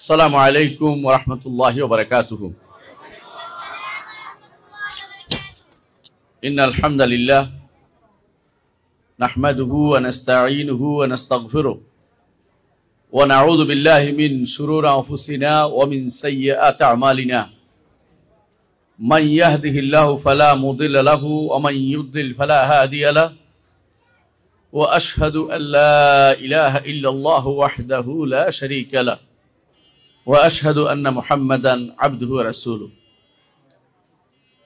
আসসালামু আলাইকুম ওয়া রাহমাতুল্লাহি ওয়া বারাকাতুহু। ইন্নাল হামদালিল্লাহ নাহমাদুহু ওয়া নাস্তাঈনুহু ওয়া নাস্তাগফিরুহ ওয়া নাউযু বিল্লাহি মিন শুরুরি আনফুসিনা ওয়া মিন সাইয়্যাতি আমালিনা। মান ইয়াহদিহিল্লাহু ফালা মুদিল্লা লাহু ওয়া মান ইউদ্লিল ফালা হাদিয়া লাহু। ওয়া আশহাদু আল লা ইলাহা ইল্লাল্লাহু ওয়াহদাহু লা শারীকা লাহু ওয়া আশহাদু আন্না মুহাম্মাদান আবদুহু ওয়া রাসূলুহু।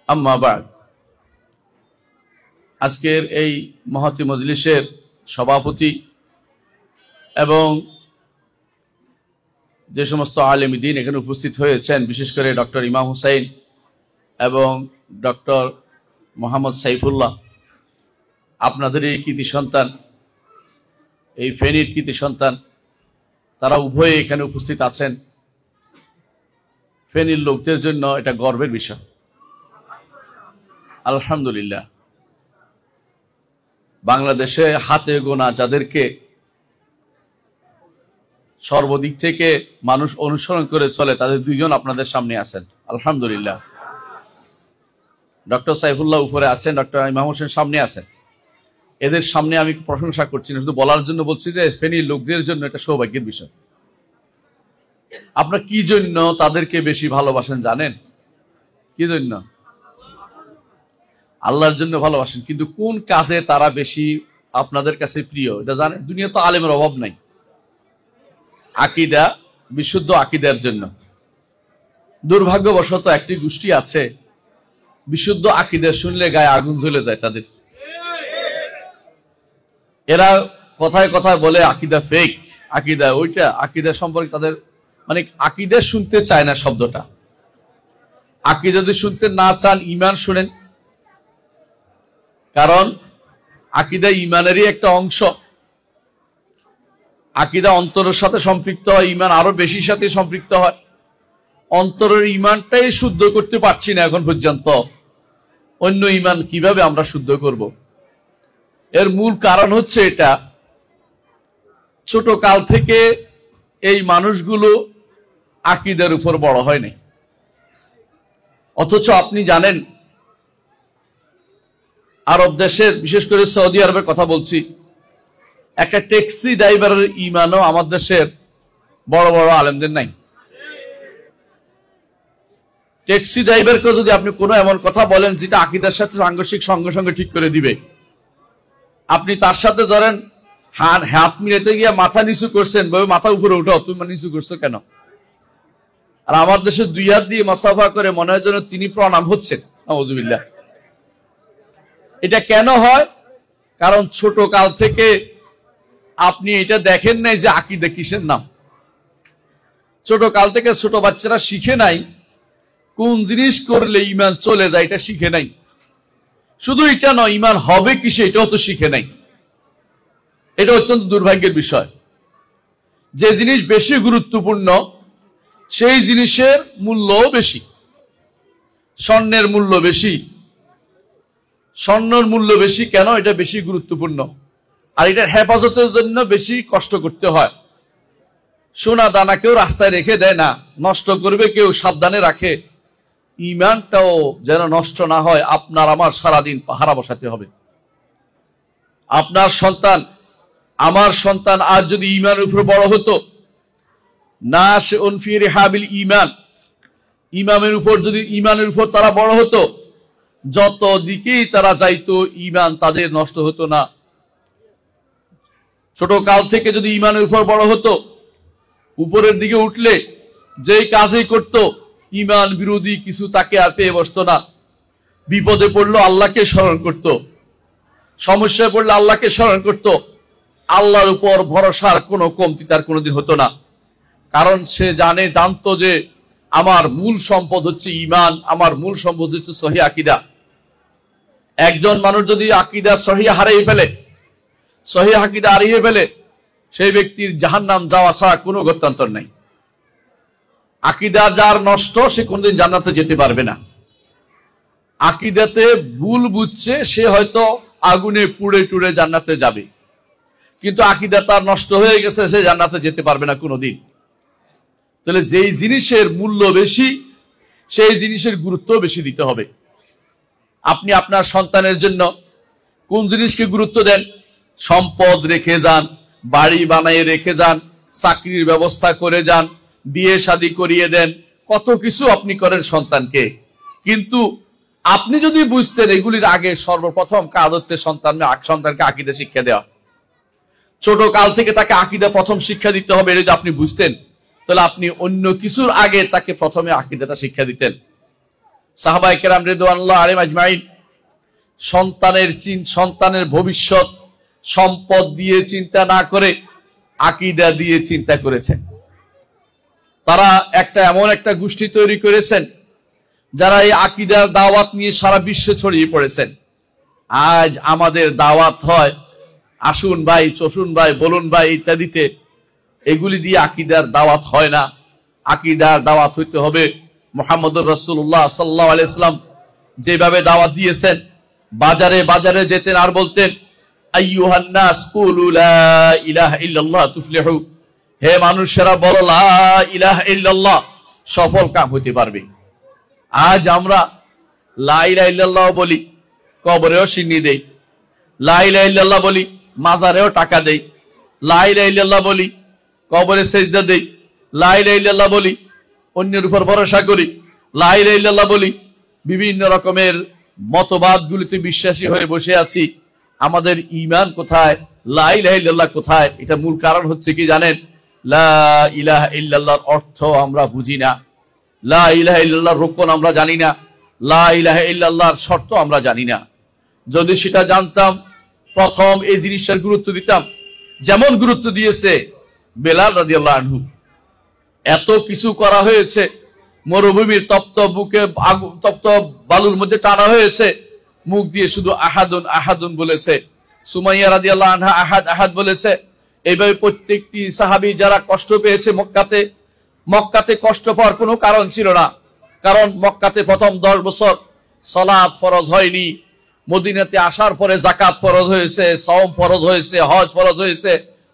আম্মা বা'দ। আজকের এই মহতী মজলিসের সভাপতি এবং যে সমস্ত আলেমী দ্বীন এখানে উপস্থিত হয়েছেন, বিশেষ করে ডক্টর ইমাম হুসাইন এবং ডক্টর মোহাম্মদ সাইফুল্লাহ, আপনাদেরই কৃতি সন্তান, এই ফেনীর কৃতি সন্তান, তারা উভয়ে এখানে উপস্থিত আছেন। ফেনীর লোকদের জন্য এটা গর্বের বিষয়, আলহামদুলিল্লাহ। বাংলাদেশে হাতে গোনা যাদেরকে সর্বদিক থেকে মানুষ অনুসরণ করে চলে, তাদের দুইজন আপনাদের সামনে আছেন, আলহামদুলিল্লাহ। ডক্টর সাইফুল্লাহ উপরে আছেন, ডক্টর ইমাম হোসেন সামনে আছেন। এদের সামনে আমি প্রশংসা করছি না, শুধু বলার জন্য বলছি যে ফেনীর লোকদের জন্য এটা সৌভাগ্যের বিষয়। আপনারা কি জন্য তাদেরকে বেশি ভালোবাসেন জানেন? কি জন্য? আল্লাহর জন্য ভালোবাসেন। কিন্তু কোন কাজে তারা বেশি আপনাদের কাছে প্রিয় এটা জানেন? দুনিয়া তো আলেমের অভাব নাই। আকীদা, বিশুদ্ধ আকীদার জন্য। দুর্ভাগ্যবশত একটি গোষ্ঠী আছে, বিশুদ্ধ আকীদা শুনলে গায়ে আগুন জ্বলে যায় তাদের। এরা কথায় কথায় বলে আকীদা ফেক, আকীদা ওইটা, আকীদা সম্পর্কে তাদের মানে আকীদা শুনতে চায় না শব্দটা। আকীদা যদি শুনতে না চান, ঈমান শুনেন, কারণ আকীদা ঈমানেরই একটা অংশ। আকীদা অন্তরের সাথে সম্পৃক্ত হয়, ঈমান আরো বেশি সাথে সম্পৃক্ত হয়। অন্তরের ঈমানটাই শুদ্ধ করতে পারছি না এখন পর্যন্ত, অন্য ঈমান কিভাবে আমরা শুদ্ধ করব? এর মূল কারণ হচ্ছে এটা, ছোট কাল থেকে এই মানুষগুলো আকীদার উপর বড় হয় নাই। অথচ আপনি জানেন, আরব দেশের, বিশেষ করে সৌদি আরবের কথা বলছি, একটা ট্যাক্সি ড্রাইভারের ঈমানও আমার দেশের বড় বড় আলেমদের নাই। ট্যাক্সি ড্রাইভারকে যদি আপনি কোনো এমন কথা বলেন যেটা আকীদার সাথে সাংঘর্ষিক, সঙ্গে সঙ্গে ঠিক করে দিবে, আপনি তার সাথে ধরেন হাত মিলাতে গিয়ে মাথা নিচু করছেন, মাথা উপরে উঠাও, তুমি নিচু করছো কেন? আর আমার দেশে দুই হাত দিয়ে মাসাফা করে মনে হয় যেন তিনি প্রণাম হচ্ছেন, নাউযুবিল্লাহ। এটা কেন হয়? কারণ ছোট কাল থেকে আপনি এটা দেখেন নাই যে আকীদা কিসের নাম। ছোট কাল থেকে ছোট বাচ্চারা শিখে নাই কোন জিনিস করলে ঈমান চলে যায়, এটা শিখে নাই। শুধু এটা নয়, ঈমান হবে কিসে এটাও তো শিখে নাই। এটা অত্যন্ত দুর্ভাগ্যের বিষয়। যে জিনিস বেশি গুরুত্বপূর্ণ সেই জিনিসের মূল্যও বেশি। স্বর্ণের মূল্য বেশি, স্বর্ণের মূল্য বেশি কেন? এটা বেশি গুরুত্বপূর্ণ, আর এটার হেফাজতের জন্য বেশি কষ্ট করতে হয়। সোনা দানা কেউ রাস্তায় রেখে দেয় না, নষ্ট করবে কেউ সাবধানে রাখে। ঈমানটাও যেন নষ্ট না হয়, আপনার আমার সারাদিন পাহারা বসাতে হবে। আপনার সন্তান, আমার সন্তান আজ যদি ঈমানের উপর বড় হতো, নাশিউন ফি রিহাবিল ঈমান, ইমামের উপর যদি ঈমানের উপর তারা বড় হতো, যত দিকেই তারা যাইতো ঈমান তাদের নষ্ট হতো না। ছোট কাল থেকে যদি ঈমানের উপর বড় হতো, উপরের দিকে উঠলে যেই কাজই করত, ঈমান বিরোধী কিছু তাকে আর পেয়ে বসতো না। বিপদে পড়লো আল্লাহকে স্মরণ করত, সমস্যায় পড়লে আল্লাহকে স্মরণ করত। আল্লাহর উপর ভরসার কোনো কমতি তার কোনোদিন হতো না, কারণ সে জানতো যে আমার মূল সম্পদ হচ্ছে ঈমান, আমার মূল সম্পদ হচ্ছে সহিহ আকীদা। একজন মানুষ যদি আকীদা সহিহ হারিয়ে ফেলে, সহিহ আকীদা হারিয়ে ফেলে, সেই ব্যক্তির জাহান্নাম যাওয়া ছাড়া কোনো গত্যন্তর নাই। আকীদা যার নষ্ট, সে কোনোদিন জান্নাতে যেতে পারবে না। আকীদাতে ভুল বুঝছে, সে হয়তো আগুনে পুড়ে টুড়ে জান্নাতে যাবে, কিন্তু আকীদা তার নষ্ট হয়ে গেছে, সে জান্নাতে যেতে পারবে না কোনোদিন। তাহলে যেই জিনিসের মূল্য বেশি সেই জিনিসের গুরুত্ব বেশি দিতে হবে। আপনি আপনার সন্তানের জন্য কোন জিনিসকে গুরুত্ব দেন? সম্পদ রেখে যান, বাড়ি বানিয়ে রেখে যান, চাকরির ব্যবস্থা করে যান, বিয়ে শাদী করিয়ে দেন, কত কিছু আপনি করেন সন্তানকে। কিন্তু আপনি যদি বুঝতেন এগুলির আগে সর্বপ্রথম কাজ হচ্ছে সন্তানকে আকীদা শিক্ষা দেওয়া। ছোট কাল থেকে তাকে আকীদা প্রথম শিক্ষা দিতে হবে, এটা যদি আপনি বুঝতেন তাহলে আপনি অন্য কিছুর আগে তাকে প্রথমে আকীদাটা শিক্ষা দিতেন। সাহাবায়ে কেরাম রিদওয়ানুল্লাহ আলাইহিম আজমাইন সন্তানের ভবিষ্যৎ সম্পদ দিয়ে চিন্তা না করে আকীদা দিয়ে চিন্তা করেছেন। তারা এমন একটা গোষ্ঠী তৈরি করেছেন যারা এই আকীদার দাওয়াত নিয়ে সারা বিশ্বে ছড়িয়ে পড়েছেন। আজ আমাদের দাওয়াত হয় আসুন ভাই, চসুন ভাই, বলুন ভাই ইত্যাদিতে, এগুলি দিয়ে আকীদার দাওয়াত হয় না। আকীদার দাওয়াত হইতে হবে মুহাম্মদুর রাসূলুল্লাহ সাল্লাল্লাহু আলাইহি ওয়াসাল্লাম যেভাবে দাওয়াত দিয়েছেন। বাজারে বাজারে যেতেন আর বলতেন, আইয়ুহান নাস কুলু লা ইলাহা ইল্লাল্লাহ তুফলিহু, হে মানুষেরা বলো লা ইলাহা ইল্লাল্লাহ, সফল কাম হতে পারবে। আজ আমরা লা ইলাহা ইল্লাল্লাহ বলি, কবরেও সিন্নি দেই, লা ইলাহা ইল্লাল্লাহ বলি, মাজারেও টাকা দেই, লা ইলাহা ইল্লাল্লাহ বলি, কবরে সেজদা দেই, লা ইলাহা ইল্লাল্লাহ বলি, অন্যের উপর ভরসা করি, লা ইলাহা ইল্লাল্লাহ বলি, বিভিন্ন রকমের মতবাদগুলিতে বিশ্বাসী হয়ে বসে আছি। আমাদের ঈমান কোথায়? লা ইলাহা ইল্লাল্লাহ কোথায়? এটা মূল কারণ হচ্ছে কি জানেন? লা ইলাহা ইল্লাল্লাহর অর্থ আমরা বুঝি না, লা ইলাহা ইল্লাল্লাহর রুকন আমরা জানি না, লা ইলাহা ইল্লাল্লাহর শর্ত আমরা জানি না। যদি সেটা জানতাম প্রথম এই জিনিসটার গুরুত্ব দিতাম, যেমন গুরুত্ব দিয়েছে বেলাল রাদিয়াল্লাহু আনহু। এত কিছু করা হয়েছে, মরুভূমির তপ্ত বালুর মধ্যে টানা হয়েছে, মুখ দিয়ে শুধু আহাদুন আহাদুন বলেছে। সুমাইয়া রাদিয়াল্লাহু আনহা আহাদ আহাদ বলেছে। এইভাবে প্রত্যেকটি সাহাবী যারা কষ্ট পেয়েছে মক্কাতে কষ্ট পাওয়ার কোনো কারণ ছিল না, কারণ মক্কাতে প্রথম 10 বছর সালাত ফরজ হয়নি। মদিনাতে আসার পরে যাকাত ফরজ হয়েছে, সাওম ফরজ হয়েছে, হজ ফরজ হয়েছে।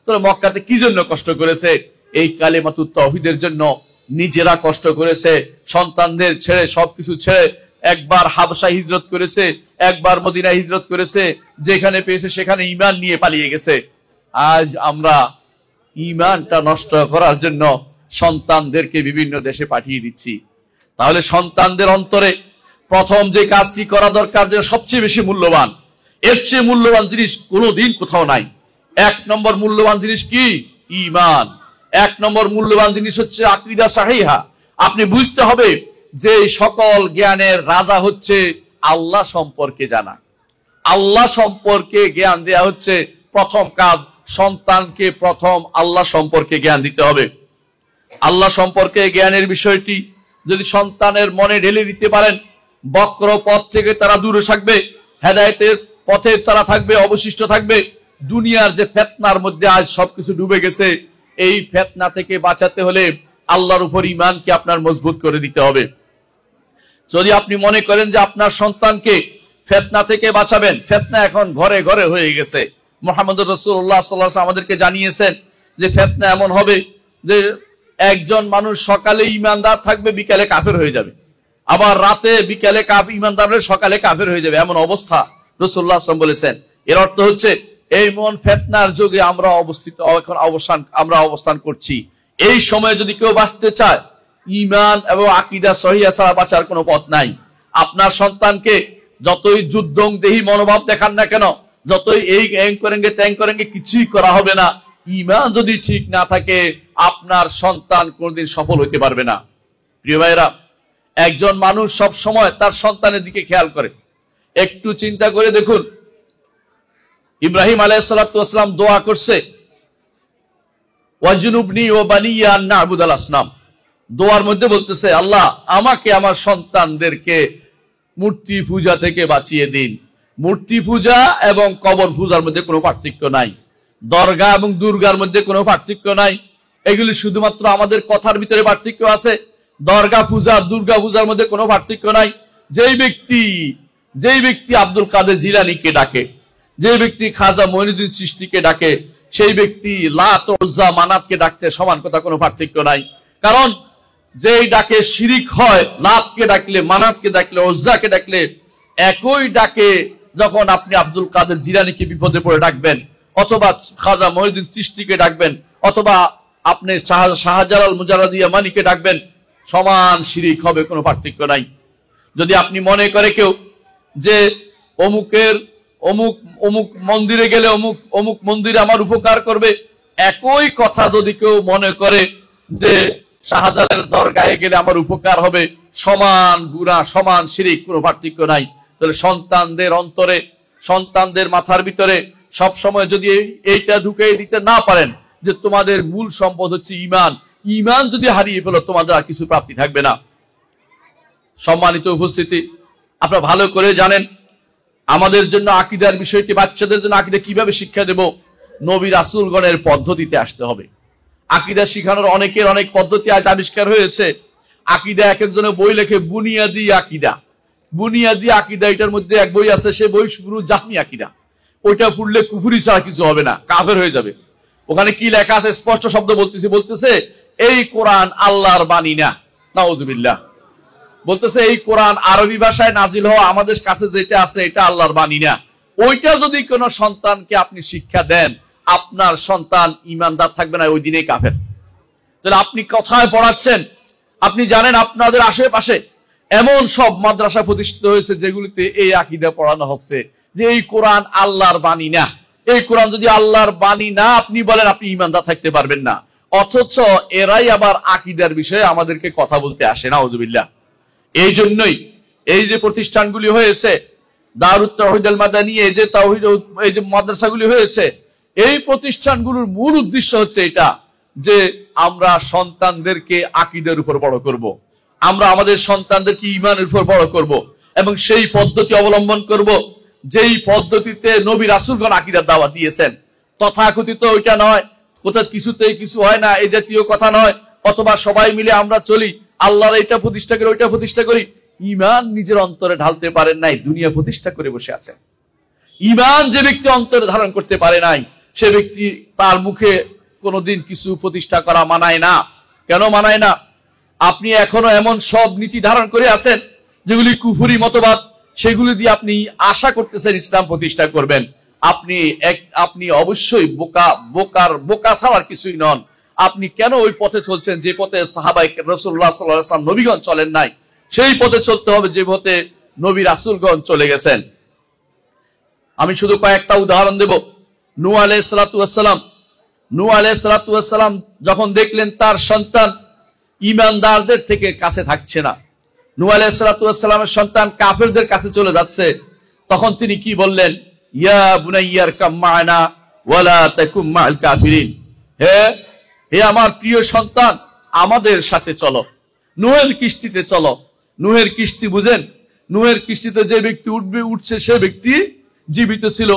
তো মক্কাতে কি জন্য কষ্ট করেছে? এই কালিমাতুত তাওহীদের জন্য। নিজেরা কষ্ট করেছে, সন্তানদের ছেড়ে, সবকিছু ছেড়ে একবার হাবশা হিজরত করেছে, একবার মদিনা হিজরত করেছে, যেখানে পেয়েছে সেখানে ঈমান নিয়ে পালিয়ে গেছে। আজ আমরা ঈমানটা নষ্ট করার জন্য সন্তানদেরকে বিভিন্ন দেশে পাঠিয়ে দিচ্ছি। তাহলে সন্তানদের অন্তরে প্রথম যে কাজটি করা দরকার, যে সবচেয়ে বেশি মূল্যবান, এর চেয়ে মূল্যবান জিনিস কোনোদিন কোথাও নাই। 1 নম্বর মূল্যবান জিনিস কি? ঈমান। 1 নম্বর মূল্যবান জিনিস হচ্ছে আকীদা সাহিহা। আপনি বুঝতে হবে যে সকল জ্ঞানের রাজা হচ্ছে আল্লাহ সম্পর্কে জানা। আল্লাহ সম্পর্কে জ্ঞান দেয়া হচ্ছে প্রথম কাজ। সন্তানকে প্রথম আল্লাহ সম্পর্কে জ্ঞান দিতে হবে। আল্লাহ সম্পর্কে জ্ঞানের বিষয়টি যদি সন্তানের মনে ঢেলে দিতে পারেন, বক্র পথ থেকে তারা দূরে থাকবে, হেদায়েতের পথে তারা থাকবে, অবশিষ্ট থাকবে। দুনিয়ার যে ফিতনার মধ্যে আজ সবকিছু ডুবে গেছে, এই ফিতনা থেকে বাঁচাতে হলে আল্লাহর উপর ঈমানকে আপনার মজবুত করে দিতে হবে। যদি আপনি মনে করেন যে আপনার সন্তানকে ফিতনা থেকে বাঁচাবেন, ফিতনা এখন ঘরে ঘরে হয়ে গেছে। মুহাম্মদুর রাসূলুল্লাহ সাল্লাল্লাহু আলাইহি ওয়াসাল্লাম আমাদেরকে জানিয়েছেন যে ফিতনা এমন হবে যে একজন মানুষ সকালে ঈমানদার থাকবে, বিকালে কাফের হয়ে যাবে, আবার রাতে বিকালে ঈমানদার হয়ে সকালে কাফের হয়ে যাবে, এমন অবস্থা রাসূলুল্লাহ সাল্লাল্লাহু আলাইহি ওয়াসাল্লাম বলেছেন। এর অর্থ হচ্ছে এই মন ফিতনার যুগে আমরা অবস্থান করছি। এই সময়ে যদি কেউ বাঁচতে চায়, ঈমান এবং আকীদা সহিহা ছাড়া বাঁচার কোনো পথ নাই। আপনার সন্তানকে যতই যুদ্ধংদেহী মনোভাব দেখান না কেন, যতই এই ত্যাং করেঙ্গে, কিছুই করা হবে না। ঈমান যদি ঠিক না থাকে, আপনার সন্তান কোনদিন সফল হতে পারবে না। প্রিয় ভাইরা, একজন মানুষ সব সময় তার সন্তানের দিকে খেয়াল করে। একটু চিন্তা করে দেখুন, ইব্রাহিম আলাইহিস সালাতু ওয়াস সালাম দোয়া করছে, ওয়াজনুবনি ওয়া বানিয়া আন না'বুদাল আসনাম। দোয়ার মধ্যে বলতেছে, আল্লাহ আমাকে আমার সন্তানদেরকে মূর্তি পূজা থেকে বাঁচিয়ে দিন। মূর্তি পূজা এবং কবর পূজার মধ্যে কোনো পার্থক্য নাই, দরগা এবং দুর্গার মধ্যে কোনো পার্থক্য নাই। এগুলি শুধুমাত্র আমাদের কথার ভিতরে পার্থক্য আছে। দরগা পূজা, দুর্গা পূজার মধ্যে কোনো পার্থক্য নাই। যেই ব্যক্তি আব্দুল কাদের জিলানীকে ডাকে, যে ব্যক্তি খাজা মঈনুদ্দিন চিশতিকে ডাকে, সেই ব্যক্তি লাত, উজ্জা, মানাতকে ডাকতে সমান কথা, কোনো পার্থক্য নাই। কারণ যেই ডাকে শিরিক হয়, লাতকে ডাকলে, মানাতকে ডাকলে, উজ্জাকে ডাকলে, একই ডাকে যখন আপনি আব্দুল কাদের জিলানীকে বিপদে পড়ে ডাকবেন, অথবা খাজা মহিউদ্দিন চিশতিকে ডাকবেন, অথবা আপনি শাহজালাল মুজাররাদিয়া মানিকে ডাকবেন, সমান শিরিক হবে, কোনো পার্থক্য নাই। যদি আপনি মনে করে কেউ যে অমুক মন্দিরে গেলে অমুক মন্দিরে আমার উপকার করবে, একই কথা যদি কেউ মনে করে যে শাহজালালের দরগাহে গেলে আমার উপকার হবে, সমান গুনাহ, সমান শিরিক, কোনো পার্থক্য নাই। তাহলে সন্তানদের অন্তরে, সন্তানদের মাথার ভিতরে সব সময় যদি এইটা ঢুকিয়ে দিতে না পারেন যে তোমাদের মূল সম্পদ হচ্ছে ঈমান, ঈমান যদি হারিয়ে ফেলো তোমাদের আর কিছু প্রাপ্তি থাকবে না। সম্মানিত উপস্থিতি, আপনারা ভালো করে জানেন আমাদের জন্য আকীদার বিষয়টি, বাচ্চাদের জন্য আকীদা কিভাবে শিক্ষা দেব, নবী রাসূলগণের পদ্ধতিতে আসতে হবে। আকীদা শিখানোর অনেকের অনেক পদ্ধতি আজ আবিষ্কার হয়েছে। আকীদা এক একজনের বই লেখে, বুনিয়াদি আকীদা, বুনিয়াদি আকীদা, এটার মধ্যে এক বই আছে, সে বই পুরো জাহমি আকীদা, ওইটা পড়লে কুফরি ছাড়া কিছু হবে না, কাফের হয়ে যাবে। ওখানে কি লেখা আছে স্পষ্ট শব্দ বলতেছে এই কোরআন আল্লাহর বাণী না, নাউযুবিল্লাহ। বলতেছে এই কোরআন আরবি ভাষায় নাজিল হওয়া, আমাদের কাছে যেটা আছে এটা আল্লাহর বাণী না। ওইটা যদি কোনো সন্তানকে আপনি শিক্ষা দেন, আপনার সন্তান ঈমানদার থাকবে না, ওই দিনেই কাফের। তাহলে আপনি কোথায় পড়াচ্ছেন? আপনি জানেন আপনাদের আশেপাশে এমন সব মাদ্রাসা প্রতিষ্ঠিত হয়েছে যেগুলিতে এই আকীদা পড়ানো হচ্ছে যে এই কোরআন আল্লাহর বাণী না। এই কোরআন যদি আল্লাহর বাণী না আপনি বলেন, আপনি ঈমানদার থাকতে পারবেন না। অথচ এরাই আবার আকীদার বিষয়ে আমাদেরকে কথা বলতে আসে, নাউযুবিল্লাহ। এই জন্যই এই যে প্রতিষ্ঠানগুলি হয়েছে, দারুত তাওহীদ আল মাদানী, এই যে তাওহীদ, এই যে মাদ্রাসাগুলি হয়েছে, এই প্রতিষ্ঠানগুলোর মূল উদ্দেশ্য হচ্ছে এটা যে আমরা সন্তানদেরকে আকীদার উপর বড় করব, আমরা আমাদের সন্তানদেরকে ঈমানের উপর বড় করব, এবং সেই পদ্ধতি অবলম্বন করব যেই পদ্ধতিতে নবী রাসূলগণ আকীদার দাওয়াত দিয়েছেন। তথাকথিত ওইটা নয়, কোথাও কিছুতেই কিছু হয় না এই জাতীয় কথা নয়, অথবা সবাই মিলে আমরা চলি, আল্লাহর এটা প্রতিষ্ঠা করি, ওইটা প্রতিষ্ঠা করি। ঈমান নিজের অন্তরে ঢালতে পারেন নাই, দুনিয়া প্রতিষ্ঠা করে বসে আছেন। ঈমান যে ব্যক্তি অন্তরে ধারণ করতে পারে নাই, সে ব্যক্তি, তার মুখে কোনোদিন কিছু প্রতিষ্ঠা করা মানায় না। কেন মানায় না? আপনি এখনো এমন সব নীতি ধারণ করে আছেন যেগুলি কুফরি মতবাদ, সেগুলি দিয়ে আপনি আশা করতেছেন ইসলাম প্রতিষ্ঠা করবেন। আপনি অবশ্যই বোকা ছাড়ার কিছুই নন। আপনি কেন ওই পথে চলছেন যে পথে সাহাবায়ে রাসূলুল্লাহ সাল্লাল্লাহু আলাইহি ওয়াসাল্লাম নবীগণ চলেন নাই? সেই পথে চলতে হবে যে পথে নবী রাসূলগণ চলে গেছেন। আমি শুধু কয়েকটা উদাহরণ দেব। নূহ আলাইহিস সালাতু ওয়াস সালাম যখন দেখলেন তার সন্তান ঈমানদারদের থেকে কাছে থাকছে না, নূহ আলাইহিস সালাতু ওয়াস সালামের সন্তান কাফেরদের কাছে চলে যাচ্ছে, তখন তিনি কি বললেন? ইয়া বুনাইয়া আরকাম মা'না ওয়ালা তাকুম মা'আল কাফিরিন, হে আমার প্রিয় সন্তান, আমাদের সাথে চলো, নূহের কিস্তিতে চলো। নূহের কিস্তি বুঝেন? নূহের কিস্তিতে যে ব্যক্তি উঠছে সে ব্যক্তি জীবিত ছিল,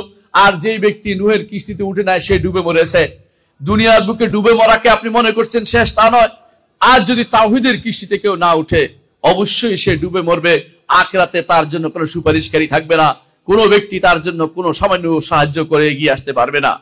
আর যে ব্যক্তি নূহের কিস্তিতে উঠে নাই সে ডুবে মরেছে। দুনিয়ার বুকে ডুবে মরাকে আপনি মনে করছেন শেষ, তা নয়। আর যদি তাওহীদের কিস্তিতে কেউ না উঠে, অবশ্যই সে ডুবে মরবে। আখিরাতে তার জন্য কোনো সুপারিশকারী থাকবে না, কোনো ব্যক্তি তার জন্য কোনো সামান্য সাহায্য করে এগিয়ে আসতে পারবে না।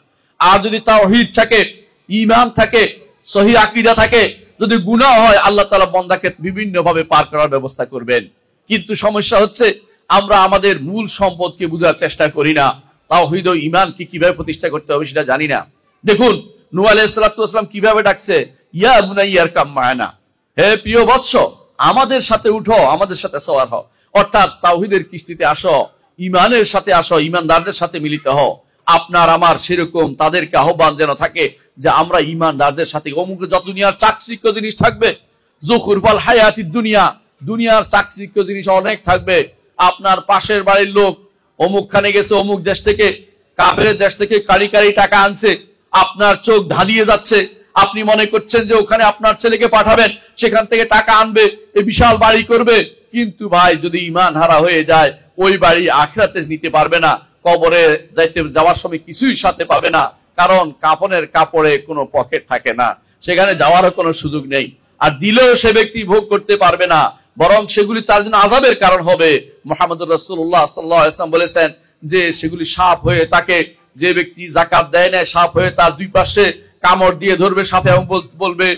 আর যদি তাওহীদ থাকে, ঈমান থাকে, সহিহ আকীদা থাকে, যদি গুনাহ হয়, আল্লাহ তাআলা বান্দাকে বিভিন্ন ভাবে পার করার ব্যবস্থা করবেন। কিন্তু সমস্যা হচ্ছে আমরা আমাদের মূল সম্পদকে বোঝার চেষ্টা করি না, তাওহীদ ও ঈমানকে কিভাবে প্রতিষ্ঠা করতে হবে সেটা জানি না। দেখুন নূহ আলাইহিস সালাতু ওয়াস সালাম কিভাবে ডাকছে, ইয়া বুনাইয়া আরকাম মা'না, হে প্রিয় বৎস, আমাদের সাথে উঠো, আমাদের সাথে সওয়ার হও। অর্থাৎ তাওহীদের কিস্তিতে আসো, ঈমানের সাথে আসো, ঈমানদারদের সাথে মিলিত হও। আপনার আমার সেরকম তাদেরকে আহ্বান যেন থাকে যে আমরা ঈমানদারদের সাথে, অমুক যত দুনিয়ার চাকচিক্য জিনিস থাকবে, যুখরুফাল হায়াতিদ দুনিয়া, দুনিয়ার চাকচিক্য জিনিস অনেক থাকবে। আপনার পাশের বাড়ির লোক অমুকখানে গেছে, অমুক দেশ থেকে, কাফের দেশ থেকে কারি কারি টাকা আনছে, আপনার চোখ ধাঁধিয়ে যাচ্ছে। আপনি মনে করছেন যে ওখানে আপনার ছেলেকে পাঠাবেন, সেখান থেকে টাকা আনবে, এই বিশাল বাড়ি করবে। কিন্তু ভাই, যদি ঈমান হারা হয়ে যায়, ওই বাড়ি আখিরাতে নিতে পারবে না, কবরে যাওয়ার সময় কিছুই সাথে পাবে না, কারণ কাফনের কাপড়ে কোনো পকেট থাকে না, সেখানে যাওয়ারও কোনো সুযোগ নেই। আর দিলেও সে ব্যক্তি ভোগ করতে পারবে না, বরং সেগুলি তার জন্য আযাবের কারণ হবে। মুহাম্মদুর রাসূলুল্লাহ সাল্লাল্লাহু আলাইহি ওয়াসাল্লাম বলেছেন যে সেগুলি সাপ হয়ে তাকে, যে ব্যক্তি যাকাত দেয় না, সাপ হয়ে তার দুই পাশে কামড় দিয়ে ধরবে সাপে এবং বলবে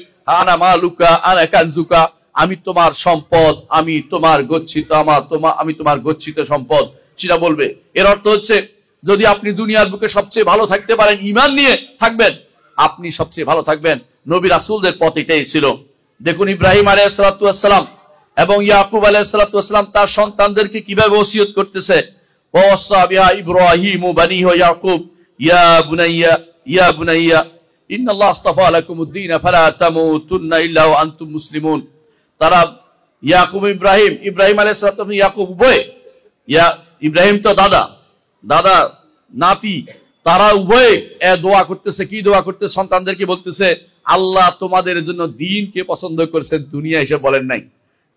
আনা মালুকা আনা কানজুকা, আমি তোমার সম্পদ, আমি তোমার গচ্ছিত, আমি তোমার গচ্ছিত সম্পদ, সেটা বলবে। এর অর্থ হচ্ছে যদি আপনি দুনিয়ার বুকে সবচেয়ে ভালো থাকতে পারেন, ঈমান নিয়ে থাকবেন, আপনি সবচেয়ে ভালো থাকবেন। নবী রাসূলদের পথ এটাই ছিল। দেখুন ইব্রাহিম আলাইহিস সালাতু ওয়াস সালাম এবং ইয়াকুব আলাইহিস সালাতু ওয়াস সালাম তার সন্তানদেরকে কিভাবে ওসিয়ত করতেছে। ওয়াসা বিহা ইব্রাহিমু বানিহি ওয়া ইয়াকুব ইয়া বুনাইয়া ইন্নাল্লাহ আস্তাফা লাকুমুদ-দীন ফালা তামুতুন্না ইল্লা ওয়া আনতুম মুসলিমুন। তারা ইয়াকুব ইব্রাহিম আলাইহিস সালাতু ওয়া ইয়াকুব উভয়, ইব্রাহিম তো দাদা নাতি, তারা উভয় দোয়া করতেছে। কি দোয়া করতেছে? সন্তানদেরকে বলতেছে আল্লাহ তোমাদের জন্য দ্বীনকে পছন্দ করেছেন, দুনিয়া এসে বলেন নাই।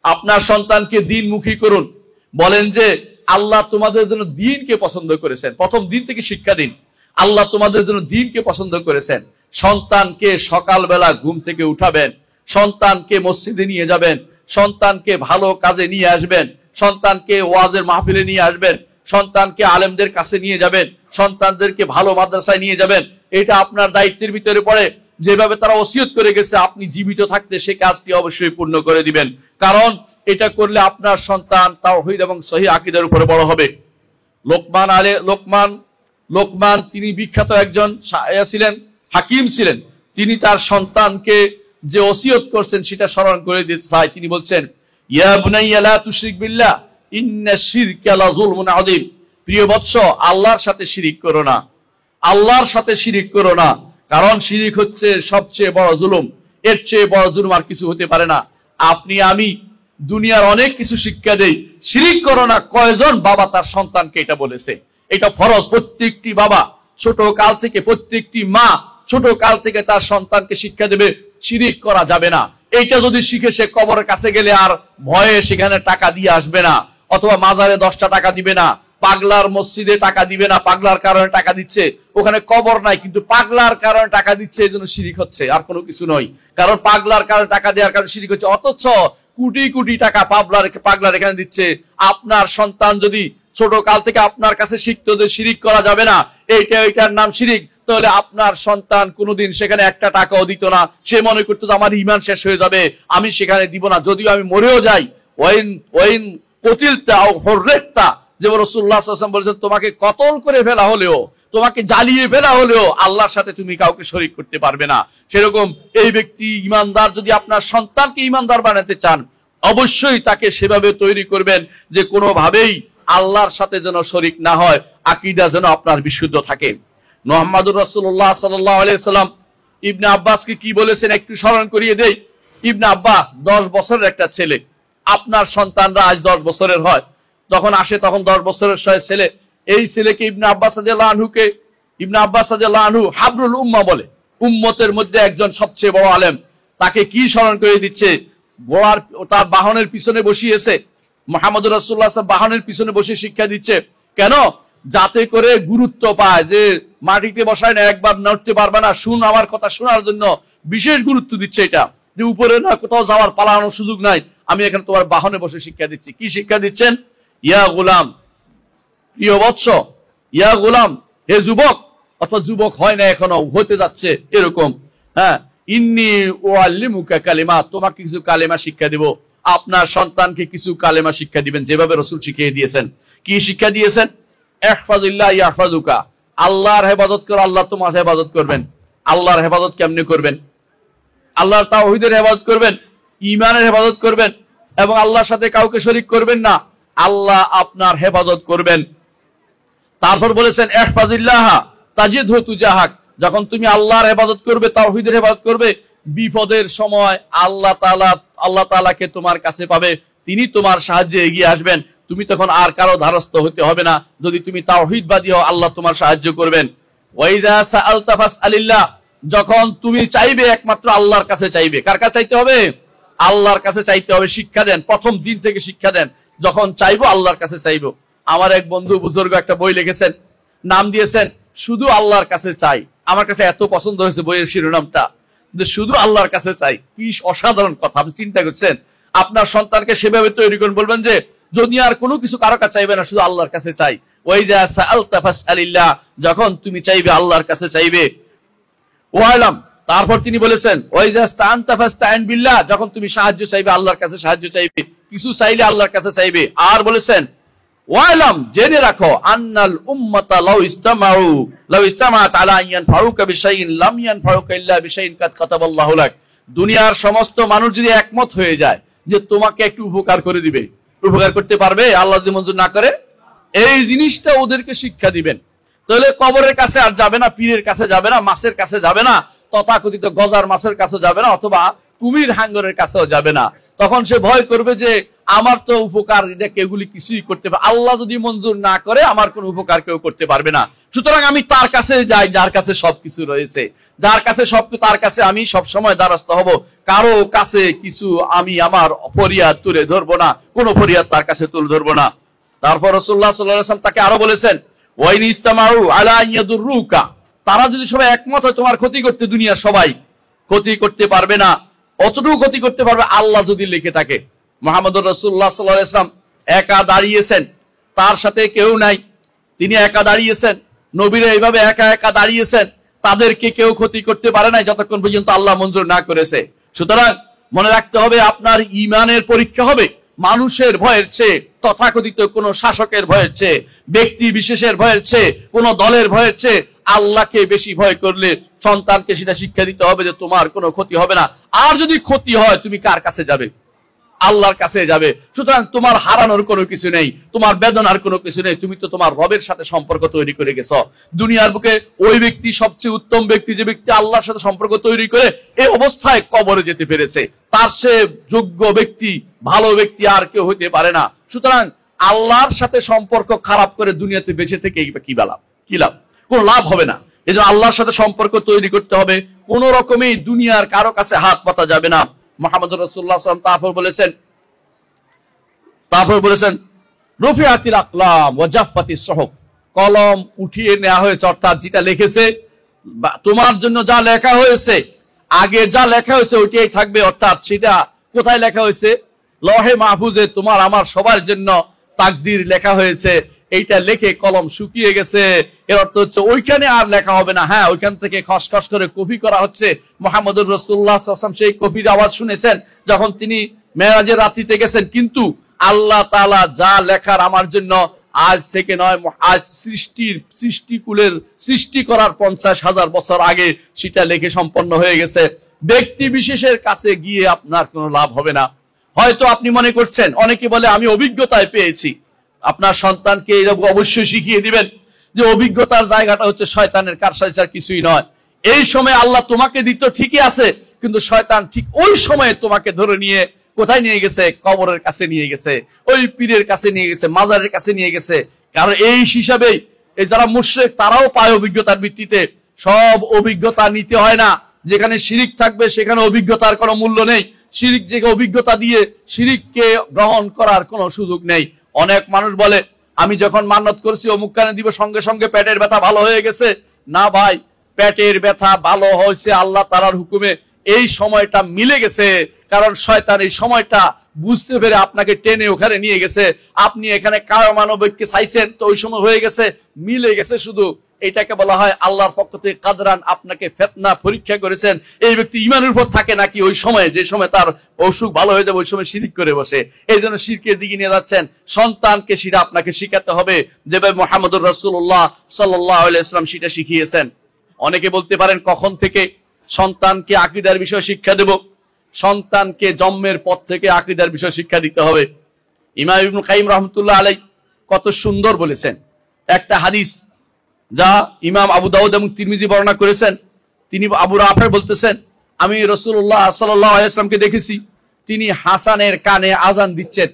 আপনার সন্তানকে দ্বীনমুখী করুন, বলেন যে আল্লাহ তোমাদের জন্য দ্বীনকে পছন্দ করেছেন। প্রথম দিন থেকে শিক্ষা দিন, আল্লাহ তোমাদের জন্য দ্বীনকে পছন্দ করেছেন। সন্তানকে সকালবেলা ঘুম থেকে উঠাবেন, সন্তানকে মসজিদে নিয়ে যাবেন, সন্তানকে ভালো কাজে নিয়ে আসবেন, সন্তানকে ওয়াজের মাহফিলে নিয়ে আসবেন, সন্তানকে আলেমদের কাছে নিয়ে যাবেন, সন্তানদেরকে ভালো মাদ্রাসায় নিয়ে যাবেন। এটা আপনার দায়িত্বের ভিতরে পড়ে। যেভাবে তারা ওসিয়ত করে গেছে, আপনি জীবিত থাকতে সেই কাজটি অবশ্যই পূর্ণ করে দিবেন, কারণ এটা করলে আপনার সন্তান তাওহীদ এবং সহিহ আকীদার উপরে বড় হবে। লোকমান তিনি বিখ্যাত একজন ছিলেন, হাকিম ছিলেন। তিনি তার সন্তানকে যে ওসিয়ত করছেন সেটা স্মরণ করে দিতে চাই। তিনি বলছেন, ইয়া বুনাইয়া লা তুশরিক বিল্লাহ ইন্নাশ শিরকা লাযুলমুন আযীম। প্রিয় বৎস, আল্লাহর সাথে শিরিক করো না, আল্লাহর সাথে শিরিক করো না, কারণ শিরিক হচ্ছে সবচেয়ে বড় জুলুম। এর চেয়ে বড় জুলুম আর কিছু হতে পারে না। আপনি আমি দুনিয়ার অনেক কিছু শিক্ষা দেই, শিরিক করো না। কয়জন বাবা তার সন্তানকে এটা বলেছে? এটা ফরজ। প্রত্যেকটি বাবা ছোট কাল থেকে, প্রত্যেকটি মা ছোট কাল থেকে তার সন্তানকে শিক্ষা দেবে শিরিক করা যাবে না। এইটা যদি শিখে সে কবরের কাছে গেলে আর ভয়ে সেখানে টাকা দিয়ে আসবে না, অথবা মাজারে 10টা টাকা দিবে না, পাগলার মসজিদে টাকা দিবে না, পাগলার কারণে টাকা দিচ্ছে, ওখানে কবর নাই কিন্তু পাগলার কারণে টাকা দিচ্ছে, এই জন্য শিরিক হচ্ছে, আর কোনো কিছু নয়। কারণ পাগলার কারণে টাকা দেওয়ার কারণে শিরিক হচ্ছে, অথচ কোটি কোটি টাকা পাগলার এখানে দিচ্ছে। আপনার সন্তান যদি ছোট কাল থেকে আপনার কাছে শিখতো যে শিরিক করা যাবে না, এইটার নাম শিরিক, তাহলে আপনার সন্তান কোনোদিন সেখানে একটা টাকাও দিত না। সে মনে করতো যে আমার ঈমান শেষ হয়ে যাবে, আমি সেখানে দিব না, যদিও আমি মরেও যাই। ওয়াইন কতিলতা আও হুররিতা, যে রাসূলুল্লাহ সাল্লাল্লাহু আলাইহি ওয়াসাল্লাম বলেছেন, তোমাকে কতল করে ফেলা হলেও, তোমাকে জ্বালিয়ে ফেলা হলেও আল্লাহর সাথে তুমি কাউকে শরীক করতে পারবে না। সেরকম এই ব্যক্তি ঈমানদার, যদি আপনার সন্তানকে ঈমানদার বানাতে চান, অবশ্যই তাকে সেভাবে তৈরি করবেন যে কোনোভাবেই আল্লাহর সাথে যেন শরীক না হয়, আকীদা যেন আপনার বিশুদ্ধ থাকে। মুহাম্মদুর রাসূলুল্লাহ সাল্লাল্লাহু আলাইহি ওয়াসাল্লাম ইবনে আব্বাসকে কি বলেছেন একটু স্মরণ করিয়ে দেই। ইবনে আব্বাস 10 বছরের একটা ছেলে। আপনার সন্তানরা আজ 10 বছরের হয়, তখন আসে তখন 10 বছরের ছেলে। এই ছেলেকে ইবনে আব্বাস রাদিয়াল্লাহু আনহু হাবরুল উম্মাহ বলে, উম্মতের মধ্যে একজন সবচেয়ে বড় আলেম। তাকে কি স্মরণ করে দিচ্ছে? তার বাহনের পিছনে বসিয়েছে, মুহাম্মদুর রাসূলুল্লাহ সাল্লাল্লাহু আলাইহি ওয়াসাল্লাম বাহনের পিছনে বসে শিক্ষা দিচ্ছে। কেন? যাতে করে গুরুত্ব পায়, যে মাটিতে বসায় না, একবার নড়তে পারবে না, শুন আমার কথা শোনার জন্য বিশেষ গুরুত্ব দিচ্ছে। এটা যে উপরে না কোথাও যাওয়ার পালানোর সুযোগ নাই, আমি এখানে তোমার বাহনে বসে শিক্ষা দিচ্ছি। কি শিক্ষা দিচ্ছেন? ইয়া গোলাম, প্রিয় বৎস, ইয়া গোলাম, হে যুবক, অথবা যুবক হয় না এখনো, হতে যাচ্ছে এরকম, হ্যাঁ, ইন্নী উআল্লিমুকা কালিমা, তোমাকে কিছু কালেমা শিক্ষা দেব। আপনার সন্তানকে কিছু কালেমা শিক্ষা দিবেন, যেভাবে রাসূল শিখিয়ে দিয়েছেন। কি শিক্ষা দিয়েছেন? ইহফাযিল্লাহ ইয়াহফাযুকা, আল্লাহর হেফাজত করো, আল্লাহ তোমার হেফাজত করবেন। আল্লাহর হেফাজত কেমনে করবেন? আল্লাহর তাওহীদের হেফাজত করবেন, ঈমানের হেফাজত করবেন, এবং আল্লাহর সাথে কাউকে শরীক করবেন না, আল্লাহ আপনার হেফাজত করবেন। তারপর বলেছেন ইহফাযিল্লাহ তাজিদহু তুজাহাক, যখন তুমি আল্লাহর হেফাজত করবে, তাওহীদের হেফাজত করবে, বিপদের সময় আল্লাহ তাআলাকে তোমার কাছে পাবে, তিনি তোমার সাহায্যে এগিয়ে আসবেন। তুমি তখন আর কারো ধারস্থ হতে হবে না। যদি তুমি তাওহীদবাদী হও, আল্লাহ তোমার সাহায্য করবেন। ওয়াইজা সাআলতা ফাসআলিল্লাহ, যখন তুমি চাইবে একমাত্র আল্লাহর কাছে চাইবে। কার কাছে চাইতে হবে? আল্লাহর কাছে চাইতে হবে। শিক্ষা দেন, প্রথম দিন থেকে শিক্ষা দেন, যখন চাইবো আল্লাহর কাছে চাইবো। আমার এক বন্ধু বুজুর্গ একটা বই লিখেছেন, নাম দিয়েছেন শুধু আল্লাহর কাছে চাই। আমার কাছে এত পছন্দ হয়েছে বইয়ের শিরোনামটা, যে শুধু আল্লাহর কাছে চাই। কি অসাধারণ কথা! আপনি চিন্তা করছেন, আপনার সন্তানকে সেভাবে তৈরি করুন, বলবেন যে দুনিয়ার কোনো কিছু কারো কাছে চাইবে না, শুধু আল্লাহর কাছে চাই। ওয়াইজা সাআলতা ফাসআলিল্লাহ, যখন তুমি চাইবে আল্লাহর কাছে চাইবে। ওয়ালাম তারপর তিনি বলেছেন ওয়াইজাস্তানতা ফাস্তাইন বিল্লাহ, যখন তুমি সাহায্য চাইবে আল্লাহর কাছে সাহায্য চাইবে, কিছু চাইলে আল্লাহর কাছে চাইবে। আর বলেছেন ওয়ালাম, জেনে রাখো, আন্নাল উম্মাতা লাউ ইসতামাআত আলা আন ইয়ানফাউকা বিশাইইন লাম ইয়ানফাউকা ইল্লা বিশাইইন কাদ কাতাবাল্লাহু লাক। দুনিয়ার সমস্ত মানুষ যদি একমত হয়ে যায় যে তোমাকে একটু উপকার করে দিবে, উপকার করতে পারবে আল্লাহ যদি মঞ্জুর না করে? এই জিনিসটা ওদেরকে শিক্ষা দিবেন। তাহলে কবরের কাছে আর যাবে না, পীরের কাছে যাবে না, মাছের কাছে যাবে না, তথাকথিত গজার মাছের কাছে যাবে না, অথবা কুমির হাঙ্গরের কাছেও যাবে না। তখন সে ভয় করবে যে আমার তো উপকার এটা কেউগুলি কিছুই করতে পারে, আল্লাহ যদি মঞ্জুর না করে আমার কোনো উপকার কেউ করতে পারবে না। সুতরাং আমি তার কাছে যাই যার কাছে সবকিছু রয়েছে, যার কাছে সব, তার কাছে আমি সব সময় দ্বারস্থ হব। কারো কাছে কিছু আমি আমার ফরিয়াদ তুলে ধরবো না, কোনো ফরিয়াদ তার কাছে তুলে ধরবো না। তারপর রাসূলুল্লাহ সাল্লাল্লাহু আলাইহি ওয়াসাল্লাম তাকে আরো বলেছেন ওয়াইন ইসতামাউ আলা ইয়াদুররুকা, তারা যদি সবাই একমত হয় তোমার ক্ষতি করতে, দুনিয়ার সবাই ক্ষতি করতে পারবে না, অতটুকু ক্ষতি করতে পারবে আল্লাহ যদি লিখে থাকে। মুহাম্মদুর রাসূলুল্লাহ সাল্লাল্লাহু আলাইহি ওয়াসাল্লাম একা দাঁড়িয়েছেন, তার সাথে কেউ নাই, তিনি একা দাঁড়িয়েছেন। নবীরা এইভাবে একা একা দাঁড়িয়েছেন, তাদেরকে কেউ ক্ষতি করতে পারে নাই যতক্ষণ পর্যন্ত আল্লাহ মঞ্জুর না করেছে। সুতরাং মনে রাখতে হবে, আপনার ঈমানের পরীক্ষা হবে মানুষের ভয়ের চেয়ে, তথাকথিত কোন শাসকের ভয়ের চেয়ে, ব্যক্তি বিশেষের ভয়ের চেয়ে, কোন দলের ভয়ের চেয়ে আল্লাহকে বেশি ভয় করলে সন্তানকে সেটা শিক্ষা দিতে হবে যে তোমার কোনো ক্ষতি হবে না। আর যদি ক্ষতি হয় তুমি কার কাছে যাবে? আল্লাহর কাছে যাবে। সুতরাং তোমার হারানোর কোনো কিছু নেই, তোমার বেদনার কোনো কিছু নেই, তুমি তো তোমার রবের সাথে সম্পর্ক তৈরি করে গেছো। দুনিয়ার বুকে ওই ব্যক্তি সবচেয়ে উত্তম ব্যক্তি, যে ব্যক্তি আল্লাহর সাথে সম্পর্ক তৈরি করে এই অবস্থায় কবরে যেতে পেরেছে, তার সে যোগ্য ব্যক্তি, ভালো ব্যক্তি আর কেউ হইতে পারে না। সুতরাং আল্লাহর সাথে সম্পর্ক খারাপ করে দুনিয়াতে বেঁচে থেকে কি লাভ? কোনো লাভ হবে না। এই জন্য আল্লাহর সাথে সম্পর্ক তৈরি করতে হবে, কোন রকমই দুনিয়ার কারো কাছে হাত পাতা যাবে না। মুহাম্মদুর রাসূলুল্লাহ সাল্লাল্লাহু আলাইহি ওয়াসাল্লাম তারপর বলেছেন রুফিআতিল আকলাম ওয়া জাফফাতিস সুহুফ, কলম উঠিয়ে নেওয়া হয়েছে, অর্থাৎ যেটা লিখেছে তোমার জন্য যা লেখা হয়েছে, আগে যা লেখা হয়েছে ওইটাই থাকবে। অর্থাৎ সেটা কোথায় লেখা হয়েছে? লৌহে মাহফুজে তোমার আমার সবার জন্য তাকদীর লেখা হয়েছে। এইটা লিখে কলম শুকিয়ে গেছে, এর অর্থ হচ্ছে ওইখানে আর লেখা হবে না। হ্যাঁ, ওইখান থেকে খসখস করে কপি করা হচ্ছে। মুহাম্মদুর রাসূলুল্লাহ সাল্লাল্লাহু আলাইহি ওয়াসাল্লাম সেই কপির আওয়াজ শুনেছেন যখন তিনি মেরাজের রাত্রিতে গেছেন। কিন্তু আল্লাহ তাআলা যা লেখার আমার জন্য আজ থেকে নয়, আজ সৃষ্টিকুলের সৃষ্টি করার 50,000 বছর আগে সেটা লিখে সম্পন্ন হয়ে গেছে। ব্যক্তি বিশেষের কাছে গিয়ে আপনার কোনো লাভ হবে না। হয়তো আপনি মনে করছেন, অনেকে বলে আমি অভিজ্ঞতায় পেয়েছি। আপনার সন্তানকে এরকম অবশ্যই শিখিয়ে দিবেন যে অভিজ্ঞতার জায়গাটা হচ্ছে শয়তানের কারসাজি ছাড়া কিছুই নয়। এই সময় আল্লাহ তোমাকে দিত ঠিকই আছে, কিন্তু শয়তান ঠিক ওই সময়ে তোমাকে ধরে নিয়ে কোথায় নিয়ে গেছে? কবরের কাছে নিয়ে গেছে, ওই পীরের কাছে নিয়ে গেছে, মাজারের কাছে নিয়ে গেছে। কারণ এই হিসাবেই এই যারা মুশরিক তারাও পায় অভিজ্ঞতার ভিত্তিতে। সব অভিজ্ঞতা নিতে হয় না। যেখানে শিরিক থাকবে সেখানে অভিজ্ঞতার কোনো মূল্য নেই। শিরিক যে অভিজ্ঞতা দিয়ে শিরিককে গ্রহণ করার কোনো সুযোগ নেই। অনেক মানুষ বলে আমি যখন মান্নত করছি অমুক কানে দিব, সঙ্গে সঙ্গে পেটের ব্যথা ভালো হয়ে গেছে। না ভাই, পেটের ব্যথা ভালো হয়েছে আল্লাহ তাআলার হুকুমে, এই সময়টা মিলে গেছে। কারণ শয়তান এই সময়টা বুঝতে পেরে আপনাকে টেনে ওখানে নিয়ে গেছে। আপনি এখানে কারো মানবকে চাইছেন, তো ওই সময় হয়ে গেছে, মিলে গেছে। শুধু এটাকে বলা হয় আল্লাহর পক্ষ থেকে কাদরান, আপনাকে ফিতনা পরীক্ষা করেছেন। এই ব্যক্তি ঈমানের উপর থাকে নাকি ওই সময়, যে সময় তার অসুখ ভালো হয়ে যাবে ওই সময় শিরক করে বসে। এই জন্য শিরকের দিকে নিয়ে যাচ্ছেন। সন্তানকে সেটা আপনাকে শিখাতে হবে, যেভাবে মুহাম্মদুর রাসূলুল্লাহ সাল্লাল্লাহু আলাইহি ওয়াসাল্লাম সেটা শিখিয়েছেন। অনেকে বলতে পারেন কখন থেকে সন্তানকে আকীদার বিষয় শিক্ষা দেব? সন্তানকে জন্মের পর থেকে আকীদার বিষয় শিক্ষা দিতে হবে। ইমাম ইবনে কাইয়িম রাহমাতুল্লাহ আলাইহি কত সুন্দর বলেছেন একটা হাদিস, যা ইমাম আবু দাউদ এবং তিরমিজি বর্ণনা করেছেন। তিনি আবু রাফি বলতেছেন, আমি রাসূলুল্লাহ সাল্লাল্লাহু আলাইহি ওয়াসাল্লামকে দেখেছি, তিনি হাসানের কানে আজান দিচ্ছেন।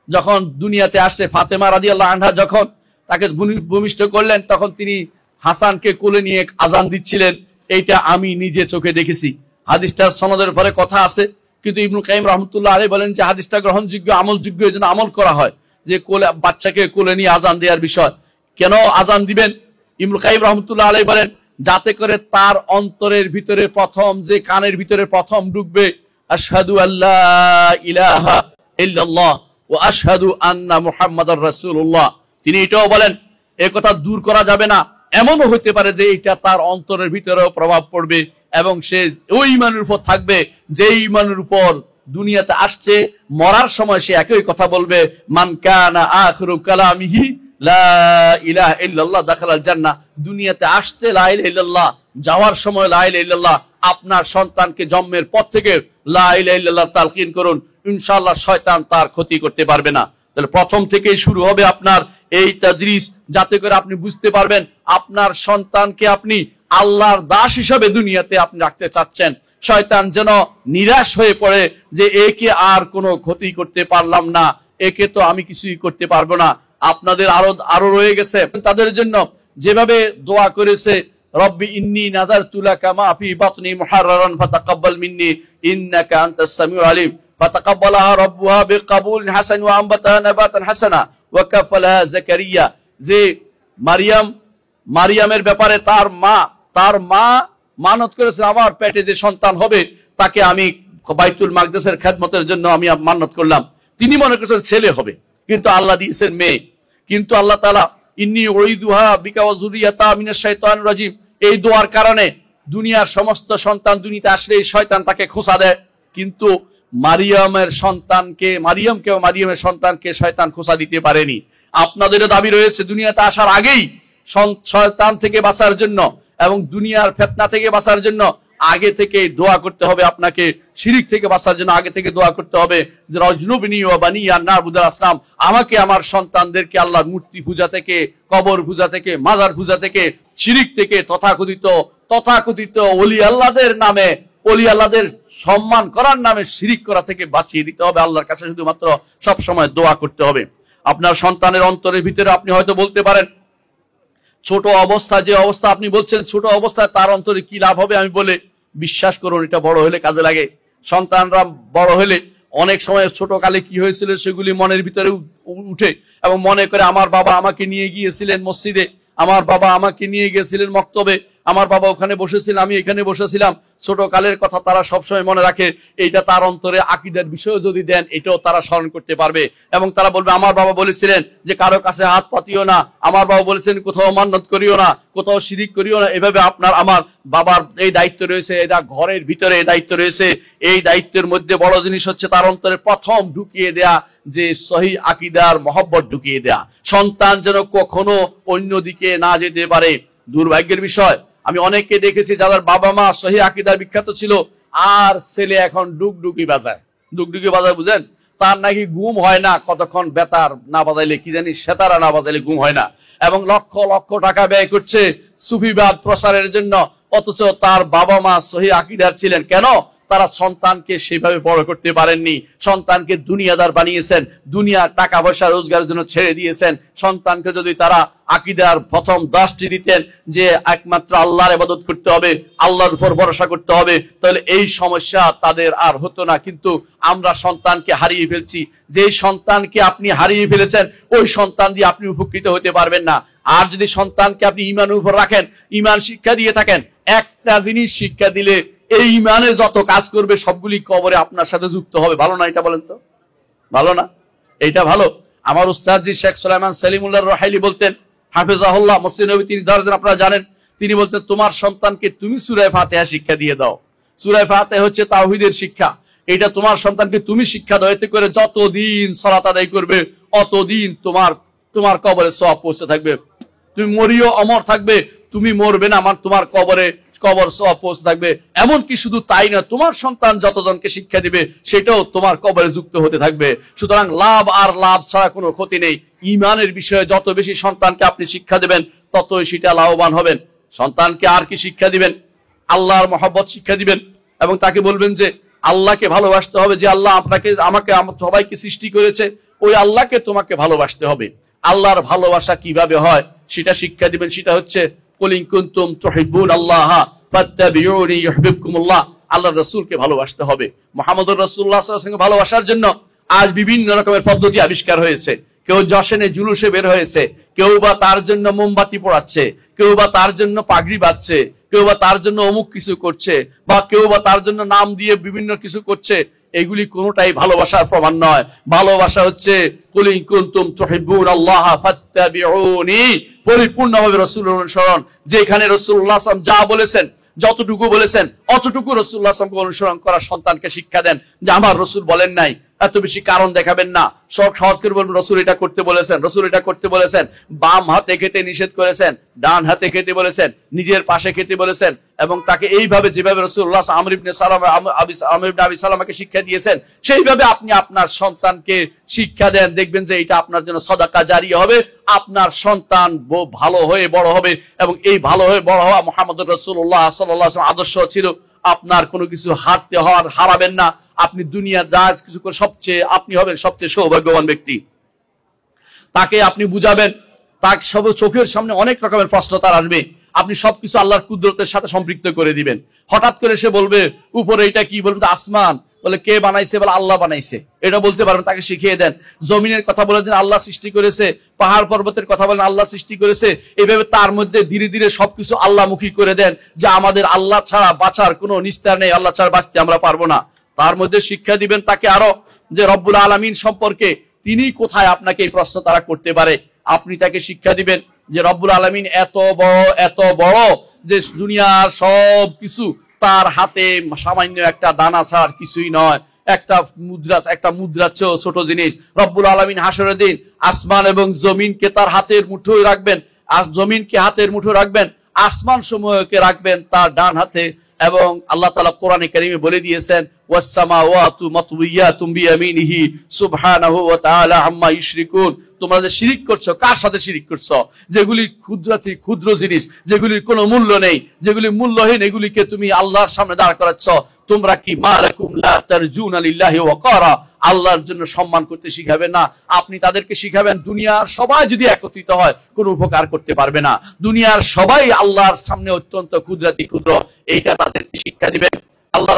যখন দুনিয়াতে আসে ফাতেমা রাদিয়াল্লাহু আনহা যখন তাকে ভূমিষ্ঠ করলেন, তখন তিনি হাসানকে কোলে নিয়ে আজান দিচ্ছিলেন। এইটা আমি নিজে চোখে দেখেছি। হাদিসটার সনদের পরে কথা আছে, কিন্তু ইবনে কাইয়িম রাহমাতুল্লাহ আলাইহি বলেন যে হাদিসটা গ্রহণযোগ্য, আমলযোগ্য, এজন্য আমল করা হয়। যে কোলে বাচ্চাকে কোলে নিয়ে আজান দেওয়ার বিষয়, কেন আজান দিবেন? ইবনে কাইয়িম রাহমাতুল্লাহ আলাইহি বলেন যাতে করে তার অন্তরের ভিতরে প্রথম, যে কানের ভিতরে প্রথম ঢুকবে, আশহাদু আল্লা ইলাহা ইল্লাল্লাহ ওয়া আশহাদু আন্না মুহাম্মাদার রাসূলুল্লাহ, তিনি এটাও বলেন এ কথা দূর করা যাবে না, এমনও হতে পারে যে এটা তার অন্তরের ভিতরেও প্রভাব পড়বে। এবং সে ওই ঈমানের উপর থাকবে যে ঈমানের উপর দুনিয়াতে আসছে, মরার সময় সে একই কথা বলবে, মান কানা আখিরু কালামিহি লা ইলাহা ইল্লাল্লাহ দাখালাল জান্নাহ। দুনিয়াতে আসতে লা ইলাহা ইল্লাল্লাহ, যাওয়ার সময় লা ইলাহা ইল্লাল্লাহ। আপনার সন্তানকে জন্মের পর থেকে লা ইলাহা ইল্লাল্লাহ তালকিন করুন, ইনশাআল্লাহ শয়তান তার ক্ষতি করতে পারবে না। তাহলে প্রথম থেকেই শুরু হবে আপনার এই তাদরিস, যাতে করে আপনি বুঝতে পারবেন আপনার সন্তানকে আপনি আল্লাহর দাস হিসাবে দুনিয়াতে আপনি রাখতে চাচ্ছেন। শয়তান যেন নিরাশ হয়ে পড়ে যে একে আর কোনো ক্ষতি করতে পারলাম না, একে তো আমি কিছুই করতে পারবো না। আপনাদের আরো রয়ে গেছে তাদের জন্য যেভাবে দোয়া করেছে, রব্বি ইন্নী নাযারতু লাকা মা ফি বাতনি মুহাররারান ফাতাকাব্বাল মিন্নী ইন্নাকা আনতাস সামিউল আলিম। ফাতাকাব্বালাহা রাব্বুহা বিকাবুলিন হাসান ওয়া আনবাতাহা নাবাতান হাসানা ওয়া কাফালাহা যাকারিয়া। যে মারিয়ামের ব্যাপারে তার মা মানত করেছে, আমার পেটে যে সন্তান হবে তাকে আমি বাইতুল মাকদেসের খেদমতের জন্য আমি মানত করলাম। তিনি মনে করেছেন ছেলে হবে, কিন্তু আল্লাহ দিয়েছেন মেয়ে। কিন্তু আল্লাহ তাআলা ইন্নী উইদুহা বিকা ওয়া যুররিয়াতা মিনাশ শাইতানির রাজিম, এই দোয়ার কারণে দুনিয়ার সমস্ত সন্তান দুনিয়াতে আসলে শয়তান তাকে খোঁচা দেয়, কিন্তু মারিয়ামের সন্তানকে শয়তান খোঁচা দিতে পারেনি। আপনাদেরও দাবি রয়েছে দুনিয়াতে আসার আগেই শয়তান থেকে বাঁচার জন্য এবং দুনিয়ার ফিতনা থেকে বাঁচার জন্য আগে থেকে দোয়া করতে হবে। আপনাকে শিরিক থেকে বাঁচার জন্য আগে থেকে দোয়া করতে হবে যে রজনুবনি ওয়া বানিয়া নাবুদুল আসনাম, আমাকে আমার সন্তানদেরকে আল্লাহর মূর্তি পূজা থেকে, কবর পূজা থেকে, মাজার পূজা থেকে, শিরিক থেকে, তথাকথিত ওলি আল্লাহদের নামে, ওলি আল্লাহদের সম্মান করার নামে শিরিক করা থেকে বাঁচিয়ে দিতে হবে। আল্লাহর কাছে শুধুমাত্র সব সময় দোয়া করতে হবে। আপনার সন্তানের অন্তরের ভিতরে আপনি হয়তো বলতে পারেন, ছোট অবস্থা, যে অবস্থা আপনি বলছেন ছোট অবস্থায় তার অন্তরে কি লাভ হবে, আমি বলে বিশ্বাস করুন এটা বড় হলে কাজে লাগে। সন্তানরা বড় হলে অনেক সময় ছোট কালে কি হয়েছিল সেগুলি মনের ভিতরে উঠে এবং মনে করে আমার বাবা আমাকে নিয়ে গিয়েছিলেন মসজিদে, আমার বাবা আমাকে নিয়ে গিয়েছিলেন মক্তবে, আমার বাবা ওখানে বসেছিলেন, আমি এখানে বসেছিলাম। ছোট কালের কথা তারা সবসময় মনে রাখে। এইটা তার অন্তরে আকীদার বিষয় যদি দেন এটাও তারা স্মরণ করতে পারবে এবং তারা বলবে আমার বাবা বলেছিলেন যে কারো কাছে হাত পাতিও না, আমার বাবা বলেছেন কোথাও মান্নত করিও না, কোথাও শিরিক করিও না। এভাবে আমার বাবার এই দায়িত্ব রয়েছে, এটা ঘরের ভিতরে এই দায়িত্ব রয়েছে। এই দায়িত্বের মধ্যে বড় জিনিস হচ্ছে তার অন্তরে প্রথম ঢুকিয়ে দেয়া যে সহিহ আকীদার মহব্বত ঢুকিয়ে দেয়া, সন্তান যেন কখনো অন্যদিকে না যেতে পারে। দুর্ভাগ্যের বিষয় আমি অনেককে দেখেছি যাদের বাবা মা সহিহ আকীদার বিখ্যাত ছিল, আর ছেলে এখন ডুগডুগি বাজায়। ডুগডুগি বাজায় বুঝেন, তার নাকি ঘুম হয় না কতক্ষণ বেতার না বাজাইলে, কি জানি সেতারা না বাজাইলে ঘুম হয় না, এবং লক্ষ লক্ষ টাকা ব্যয় করছে সুফিবাদ প্রচারের জন্য, অথচ তার বাবা মা সহিহ আকীদার ছিলেন। কেন? তারা সন্তানকে সেভাবে বড় করতে পারেননি, সন্তানকে দুনিয়াদার বানিয়েছেন, দুনিয়া টাকা পয়সা রোজগারের জন্য ছেড়ে দিয়েছেন। সন্তানকে যদি তারা আকীদার প্রথম 10টি দিতেন যে একমাত্র আল্লাহর ইবাদত করতে হবে, আল্লাহর উপর ভরসা করতে হবে, তাহলে এই সমস্যা তাদের আর হতো না। কিন্তু আমরা সন্তানকে হারিয়ে ফেলছি। যেই সন্তানকে আপনি হারিয়ে ফেলেছেন ওই সন্তান দিয়ে আপনি উপকৃত হতে পারবেন না। আর যদি সন্তানকে আপনি ঈমানের উপর রাখেন, ঈমান শিক্ষা দিয়ে থাকেন, একটা জিনিস শিক্ষা দিলে এই ঈমানের যত কাজ করবে সবগুলি কবরে আপনার সাথে যুক্ত হবে। ভালো না এটা? বলেন তো ভালো না? এইটা ভালো। আমার উস্তাদ জি শেখ সুলাইমান সালিমুল্লাহ রহাইলি বলতেন, হাফেজাহুল্লাহ, মসজিদ নবী তিনি দরজান আপনারা জানেন, তিনি বলতেন তোমার সন্তানকে তুমি সূরা ফাতিহা শিক্ষা দিয়ে দাও। সূরা ফাতিহা হচ্ছে তাওহীদের শিক্ষা। এটা তোমার সন্তানকে তুমি শিক্ষা দাও, এতে করে যতদিন সালাত আদায় করবে অতদিন তোমার কবরে সওয়াব পৌঁছে থাকবে। তুমি মরিও অমর থাকবে, তুমি মরবে না, তোমার কবর সওয়াব পৌঁছে থাকবে। এমনকি শুধু তাই না, তোমার সন্তান যতজনকে শিক্ষা দিবে সেটাও তোমার কবরে যুক্ত হতে থাকবে। সুতরাং লাভ আর লাভ ছাড়া কোনো ক্ষতি নেই। ঈমানের বিষয়ে যত বেশি সন্তানকে আপনি শিক্ষা দেবেন ততই সেটা লাভবান হবেন। সন্তানকে আর কি শিক্ষা দিবেন? আল্লাহর মহব্বত শিক্ষা দিবেন এবং তাকে বলবেন যে আল্লাহকে ভালোবাসতে হবে, যে আল্লাহ আমাকে সবাইকে সৃষ্টি করেছে, ওই আল্লাহকে তোমাকে ভালোবাসতে হবে। আল্লাহর ভালোবাসা কিভাবে হয় সেটা শিক্ষা দিবেন। সেটা হচ্ছে কুল ইন কুনতুম তুহিব্বুনাল্লাহ ফাত্তাবিউনি ইউহিব্বুকুমুল্লাহ। আল্লাহর রাসূলকে ভালোবাসতে হবে। মুহাম্মদুর রাসূলুল্লাহ সাল্লাল্লাহু আলাইহি ওয়াসাল্লামকে ভালোবাসার জন্য আজ বিভিন্ন রকমের পদ্ধতি আবিষ্কার হয়েছে। কেউ জশনে জুলুসে বের হয়েছে, কেউ বা তার জন্য মোমবাতি পোড়াচ্ছে, কেউ বা তার জন্য পাগড়ি বাঁধছে, কেউ বা তার জন্য অমুক কিছু করছে, বা কেউ বা তার জন্য নাম দিয়ে বিভিন্ন কিছু করছে। এগুলি কোনোটাই ভালোবাসার প্রমাণ নয়। ভালোবাসা হচ্ছে কুল ইন কুনতুম তুহিব্বুনাল্লাহ ফাত্তাবিউনি, পরিপূর্ণভাবে রাসূলের অনুসরণ। যেখানে রাসূলুল্লাহ সাল্লাল্লাহু আলাইহি ওয়াসাল্লাম যা বলেছেন, যতটুকু বলেছেন অতটুকু রাসূলুল্লাহ সাল্লাল্লাহু আলাইহি ওয়াসাল্লামকে অনুসরণ করা সন্তানকে শিক্ষা দেন, যে আমার রাসূল বলেন নাই, এত বেশি কারণ দেখাবেন না, সব সহজ করে বলবেন রাসূল এটা করতে বলেছেন, রাসূল এটা করতে বলেছেন, বাম হাতে খেতে নিষেধ করেছেন, ডান হাতে খেতে বলেছেন, নিজের পাশে খেতে বলেছেন, এবং তাকে এইভাবে যেভাবে রাসূলুল্লাহ আমর ইবনে আবি সালামাকে শিক্ষা দিয়েছেন সেইভাবে আপনি আপনার সন্তানকে শিক্ষা দেন, দেখবেন যে এটা আপনার জন্য সদাকা জারিয়া হবে, আপনার সন্তান ভালো হয়ে বড় হবে। এবং এই ভালো হয়ে বড় হওয়া মুহাম্মদুর রাসূলুল্লাহ সাল্লাল্লাহু আলাইহি ওয়াসাল্লাম আদর্শ ছিল। আপনার কোনো কিছু হারাবেন না, আপনি দুনিয়া যা কিছু করে আপনি হবেন সবচেয়ে সৌভাগ্যবান ব্যক্তি। তাকে আপনি বুঝাবেন, তার সব চোখের সামনে অনেক রকমের প্রশ্ন তার আসবে, আপনি সবকিছু আল্লাহর কুদরতের সাথে সম্পৃক্ত করে দিবেন। হঠাৎ করে সে বলবে উপরে এটা কি, বলবেন আসমান, বলে কে বানাইছে, বলে আল্লাহ বানাইছে, এটা বলতে পারবেন, তাকে শিখিয়ে দেন। জমিনের কথা বলে দেন আল্লাহ সৃষ্টি করেছে, পাহাড় পর্বতের কথা বলেন আল্লাহ সৃষ্টি করেছে। এইভাবে তার মধ্যে ধীরে ধীরে সবকিছু আল্লাহমুখী করে দেন, যে আমাদের আল্লাহ ছাড়া বাঁচার কোনো নিস্তার নেই, আল্লাহ ছাড়া বাঁচতে আমরা পারবো না। তার মধ্যে শিক্ষা দিবেন তাকে আরো যে রব্বুল আলামিন সম্পর্কে, তিনি কোথায় আপনাকে এই প্রশ্ন তারা করতে পারে। আপনি তাকে শিক্ষা দিবেন যে রব্বুল আলামিন এত বড় যে দুনিয়ার সব কিছু তার হাতে সামান্য একটা দানা ছাড়া কিছুই নয়, একটা মুদ্রা ছোট জিনিস। রব্বুল আলামিন হাসরের দিন আসমান এবং জমিনকে তার হাতের মুঠোয় রাখবেন, আর জমিনকে হাতের মুঠোয় রাখবেন, আসমান সমূহকে রাখবেন তার ডান হাতে। এবং আল্লাহ তাআলা কোরআনে কারীমে বলে দিয়েছেন ওয়াস-সামাওয়াতু মাতউইয়াতুম বিয়ামিনিহি সুবহানাহু ওয়া তাআলা আম্মা ইউশরিকুন। তোমরা যে শিরিক করছো, কার সাথে শিরিক করছো? যেগুলি ক্ষুদ্রাতি ক্ষুদ্র জিনিস, যেগুলির কোনো মূল্য নেই, যেগুলি মূল্যহীন, এগুলিকে তুমি আল্লাহর সামনে দাঁড় করাচ্ছ। তোমরা কি মালাকুম লা তারজুনা লিল্লাহি ওয়াকারা, আল্লাহর জন্য সম্মান করতে শিখাবে না? আপনি তাদেরকে শিখাবেন দুনিয়ার সবাই যদি একত্রিত হয় কোনো উপকার করতে পারবে না, দুনিয়ার সবাই আল্লাহর সামনে অত্যন্ত ক্ষুদ্রাতি ক্ষুদ্র, এইটা তাদেরকে শিক্ষা দিবেন। আল্লাহ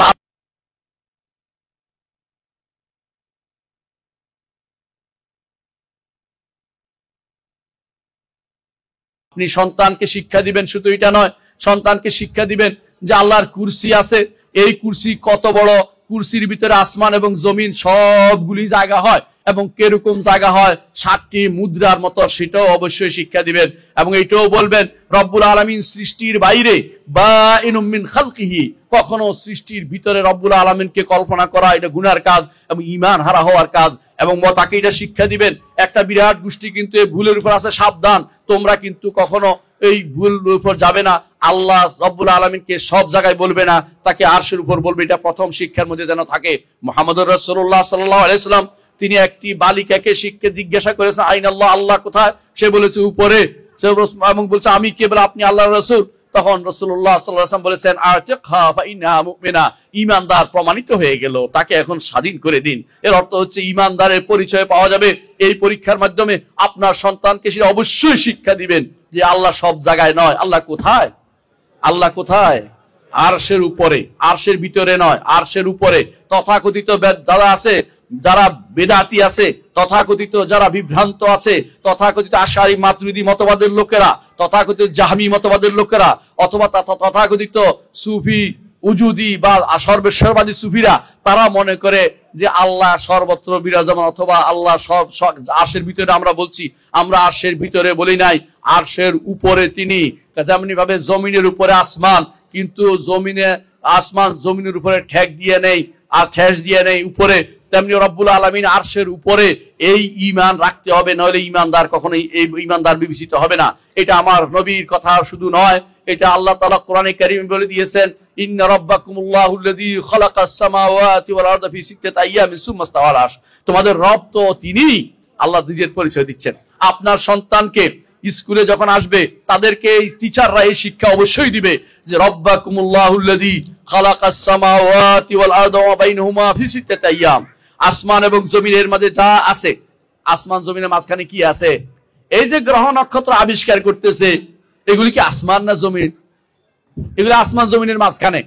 আপনি সন্তানকে শিক্ষা দিবেন, শুধু এটা নয়, সন্তানকে শিক্ষা দিবেন যে আল্লাহর কুরসি আছে, এই কুরসি কত বড়, কুরসির ভিতরে আসমান এবং জমিন সবগুলি জায়গা হয়, এবং কিরকম জায়গা হয় 7টি মুদ্রার মতো, সেটাও অবশ্যই শিক্ষা দিবেন। এবং এটাও বলবেন রব্বুল আলামিন সৃষ্টির বাইরে বাইনুম মিন খালকিহি, কখনো সৃষ্টির ভিতরে রব্বুল আলামিনকে কল্পনা করা এটা গুনার কাজ এবং ঈমান হারা হওয়ার কাজ। এবং তাকে এটা শিক্ষা দিবেন, একটা বিরাট গোষ্ঠী কিন্তু এই ভুলের উপর আছে, সাবধান, তোমরা কিন্তু কখনো এই ভুল উপর যাবে না। আল্লাহ রব্বুল আলামিনকে সব জায়গায় বলবে না, তাকে আরশের উপর বলবে, এটা প্রথম শিক্ষার মধ্যে যেন থাকে। মুহাম্মদুর রাসূলুল্লাহ সাল্লাল্লাহু আলাইহি ওয়াসাল্লাম তিনি একটি বালিকাকে জিজ্ঞাসা করেছেন আইন আল্লাহ, আল্লাহ কোথায়? সে বলেছে উপরে, এবং বলছে আমি কে? বলে আপনি আল্লাহর রাসূল। তখন রাসূলুল্লাহ সাল্লাল্লাহু আলাইহি ওয়াসাল্লাম বলেছেন আতিকহা ফা ইন্নাহা মুমিনা, ঈমানদার প্রমাণিত হয়ে গেল, তাকে এখন স্বাধীন করে দিন। এর অর্থ হচ্ছে ঈমানদারের পরিচয় পাওয়া যাবে এই পরীক্ষার মাধ্যমে। আপনার সন্তানকে সেটা অবশ্যই শিক্ষা দিবেন যে আল্লাহ সব জায়গায় নয়, আল্লাহ কোথায়? আল্লাহ কোথায়? আরশের উপরে, আরশের ভিতরে নয়, আরশের উপরে। তথাকথিত যারা আছে, যারা বেদাতি আছে, তথাকথিত যারা বিভ্রান্ত আছে, তথাকথিত আশারি মাতুরিদি মতবাদের লোকেরা, তথাকথিত জাহমি মতবাদের লোকেরা, অথবা তথাকথিত সুফি উজুদি বা সর্বেশ্বরবাদী সুফিরা, তারা মনে করে যে আল্লাহ সর্বত্র বিরাজমান, অথবা আল্লাহ সব আরশের ভিতরে। আমরা বলছি আমরা আরশের ভিতরে বলি নাই, আরশের উপরে তিনি। তেমনি ভাবে জমিনের উপরে আসমান, কিন্তু আসমান জমিনের উপরে ঠেক দিয়ে নেই আর ঠেস দিয়ে নেই উপরে, তেমনি রব্বুল আলামিন আরশের উপরে। এই ঈমান রাখতে হবে, নইলে ঈমানদার কখনোই এই ঈমানদার বিবেচিত হবে না। এটা আমার নবীর কথা শুধু নয়, এটা আল্লাহ তাআলা কোরআনে কারীমে বলে দিয়েছেন ইন্না রাব্বাকুমুল্লাহুল্লাযী খালাকাস সামাওয়াতি ওয়াল আরদা ফি সিত্তাতি আইয়ামিন সুম্মা ইস্তাওয়া আলা আরশ। তোমাদের রব তো তিনিই। আল্লাহ নিজের পরিচয় দিচ্ছেন। আপনার সন্তানকে স্কুলে যখন আসবে তাদেরকে এই টিচাররা এই শিক্ষা অবশ্যই দিবে যে রাব্বাকুমুল্লাহুল্লাযী খালাকাস সামাওয়াতি ওয়াল আরদা ওয়া বাইনাহুমা ফি সিত্তাতি আইয়াম। আসমান এবং জমিনের মাঝে যা আছে, আসমান জমিনের মাঝখানে কি আছে? এই যে গ্রহ নক্ষত্র আবিষ্কার করতেছে, এগুলি কি আসমান না জমিন? এগুলি আসমান জমিনের মাঝখানে।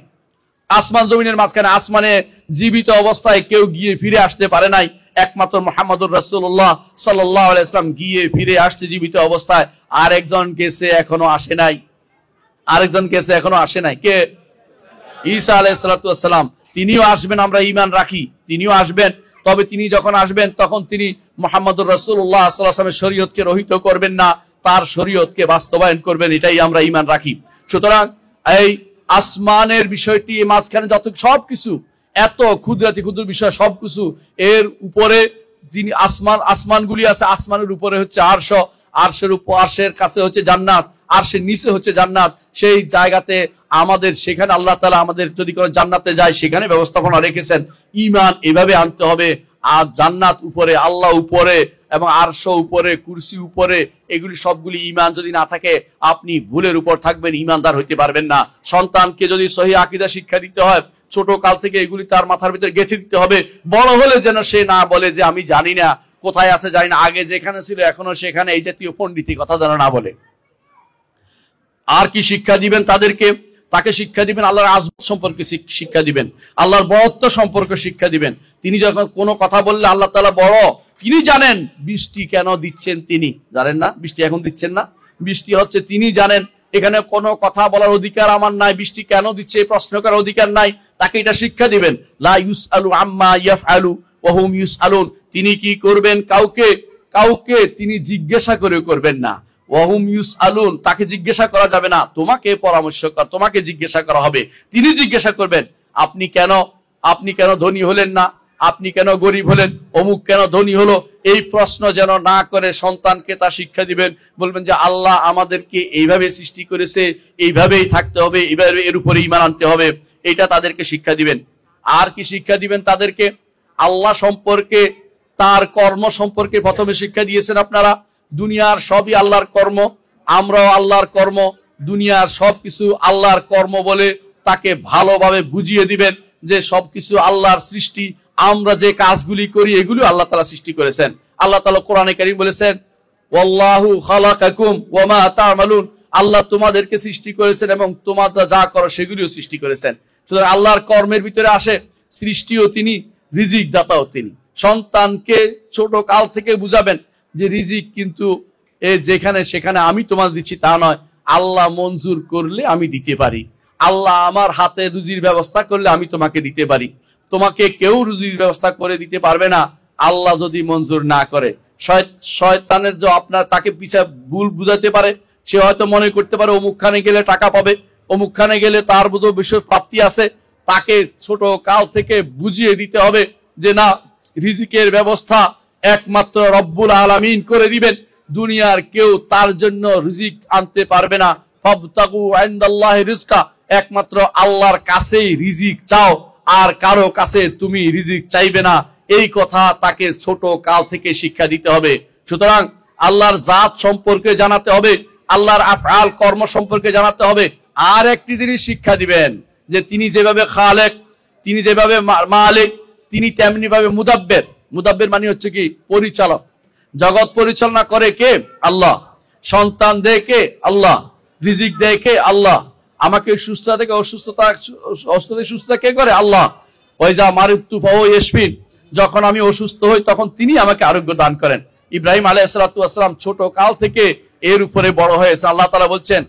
আসমান জমিনের মাঝখানে, আসমানে জীবিত অবস্থায় কেউ গিয়ে ফিরে আসতে পারে নাই, একমাত্র মুহাম্মদুর রাসূলুল্লাহ সাল্লাল্লাহু আলাইহি ওয়াসাল্লাম গিয়ে ফিরে আসছে জীবিত অবস্থায়। আরেকজন গেছে এখনো আসে নাই, আরেকজন গেছে এখনো আসে নাই। কে? ঈসা আলাইহিস সালাতু ওয়াস সালাম। তিনিও আসবেন, আমরা ঈমান রাখি তিনিও আসবেন। তবে তিনি যখন আসবেন তখন তিনি মুহাম্মদুর রাসূলুল্লাহ সাল্লাল্লাহু আলাইহি ওয়াসাল্লামের শরীয়তকে রহিত করবেন না, তার শরীয়তকে বাস্তবায়ন করবেন, এটাই আমরা ঈমান রাখি। সুতরাং এই আসমানের বিষয়টি, মাঝখানে যত সবকিছু, এত ক্ষুদ্রাতি ক্ষুদ্র বিষয় সবকিছু, এর উপরে যিনি আসমানগুলি আছে, আসমানের উপরে হচ্ছে আরশ, আরশের কাছে হচ্ছে জান্নাত, আরশের নিচে হচ্ছে জান্নাত। সেই জায়গাতে আমাদের, সেখানে আল্লাহ তাআলা আমাদের যদি কোনো জান্নাতে যায় সেখানে ব্যবস্থাপনা রেখেছেন। ঈমান এভাবে আনতে হবে। আর জান্নাত উপরে, আল্লাহ উপরে, এবং আরশ উপরে, কুরসি উপরে, এগুলি সবগুলি ঈমান যদি না থাকে আপনি ভুলের উপর থাকবেন, ঈমানদার হইতে পারবেন না। সন্তানকে যদি সহিহ আকীদা শিক্ষা দিতে হয়, ছোট কাল থেকে এগুলি তার মাথার ভিতরে গেঁথে দিতে হবে। বড় হলে যেন সে না বলে যে আমি জানি না, কোথায় আছে জানি না, আগে যেখানে ছিল এখনো সেখানে, এই জাতীয় পণ্ডিতি কথা যেন না বলে। আর কি শিক্ষা দিবেন তাদেরকে? তাকে শিক্ষা দিবেন আল্লাহর আযমত সম্পর্কে শিক্ষা দিবেন, আল্লাহর বড়ত্ব সম্পর্কে শিক্ষা দিবেন। তিনি যখন কোনো কথা বললে আল্লাহ তাআলা বড়, তিনি জানেন। বৃষ্টি কেন দিচ্ছেন তিনি জানেন না? বৃষ্টি এখন দিচ্ছেন না, বৃষ্টি হচ্ছে তিনি জানেন। এখানে কোনো কথা বলার অধিকার আমার নাই, বৃষ্টি কেন দিচ্ছে এই প্রশ্ন করার অধিকার নাই। তাকে এটা শিক্ষা দিবেন। লা ইউসআলু আম্মা ইয়াফআলু ওয়া হুম ইউসআলুন, তিনি কি করবেন কাউকে তিনি জিজ্ঞাসা করে করবেন না। ওয়াহুম ইউসআলুন, তাকে জিজ্ঞাসা করা যাবে না, তোমাকে পরামর্শ কর, তোমাকে জিজ্ঞাসা করা হবে, তিনি জিজ্ঞাসা করবেন আপনি কেন ধনী হলেন না, আপনি কেন গরিব হলেন, অমুক কেন ধনী হলো, এই প্রশ্ন যেন না করে সন্তানকে তা শিক্ষা দিবেন। বলবেন যে আল্লাহ আমাদেরকে এইভাবে সৃষ্টি করেছে, এইভাবেই থাকতে হবে, এইভাবে এর উপরে ঈমান আনতে হবে, এটা তাদেরকে শিক্ষা দিবেন। আর কি শিক্ষা দিবেন তাদেরকে? আল্লাহ সম্পর্কে, তার কর্ম সম্পর্কে প্রথমে শিক্ষা দিয়েছেন আপনারা। দুনিয়ার সবই আল্লাহর কর্ম, আমরাও আল্লাহর কর্ম, দুনিয়ার সবকিছু আল্লাহর কর্ম বলে তাকে ভালোভাবে বুঝিয়ে দিবেন যে সবকিছু আল্লাহর সৃষ্টি। আমরা যে কাজগুলি করি এগুলো আল্লাহ তাআলা সৃষ্টি করেছেন। আল্লাহ তাআলা কোরআনে কারীম বলেছেন ওয়াল্লাহু খালাকাকুম ওয়া মা তা'মালুন, আল্লাহ তোমাদেরকে সৃষ্টি করেছেন এবং তোমরা যা করো সেগুলিও সৃষ্টি করেছেন। সুতরাং আল্লাহর কর্মের ভিতরে আসে সৃষ্টিও তিনি, রিজিক দাতাও তিনি। সন্তানকে ছোট কাল থেকে বুঝাবেন যে রিজিক কিন্তু যেখানে সেখানে আমি তোমাদের দিচ্ছি তা নয়, আল্লাহ মঞ্জুর করলে আমি দিতে পারি, আল্লাহ আমার হাতে রুজির ব্যবস্থা করলে আমি তোমাকে দিতে পারি। তোমাকে কেউ রুজির ব্যবস্থা করে দিতে পারবে না আল্লাহ যদি মঞ্জুর না করে। শয়তানের যে আপনার তাকে পিছে ভুল বুঝাতে পারে, সে হয়তো মনে করতে পারে অমুকখানে গেলে টাকা পাবে, অমুকখানে গেলে তার বোধ বিশেষ প্রাপ্তি আছে। তাকে ছোট কাল থেকে বুঝিয়ে দিতে হবে যে না, রিজিকের ব্যবস্থা একমাত্র রব্বুল আলামিন করে দিবেন, দুনিয়ার কেউ তার জন্য রিজিক আনতে পারবে না। ফাবতাগু ইনদাল্লাহি রিজকা, একমাত্র আল্লাহর কাছেই রিজিক চাও, আর কারো কাছে তুমি রিজিক চাইবে না। এই কথা তাকে ছোট কাল থেকে শিক্ষা দিতে হবে। সুতরাং আল্লাহর জাত সম্পর্কে জানাতে হবে, আল্লাহর আফআল কর্ম সম্পর্কে জানাতে হবে। আর একটি জিনিস শিক্ষা দিবেন যে তিনি যেভাবে খালেক, তিনি যেভাবে মালিক, তিনি তেমনি ভাবে মুদাব্বির। মুদাব্বির মানে হচ্ছে কি? পরিচালক। জগৎ পরিচালনা করে কে? আল্লাহ। সন্তান দেয় কে? আল্লাহ। রিজিক দেয় কে? আল্লাহ। আমাকে সুস্থতা থেকে সুস্থতা কে করে? আল্লাহ। ওয়াইজা মারিতু ফাহুয়া ইয়াশফিন, যখন আমি অসুস্থ হই তখন তিনি আমাকে আরোগ্য দান করেন। ইব্রাহিম আলাইহিস সালাতু ওয়াস সালাম ছোট কাল থেকে এর উপরে বড় হয়েছে। আল্লাহ তাআলা বলছেন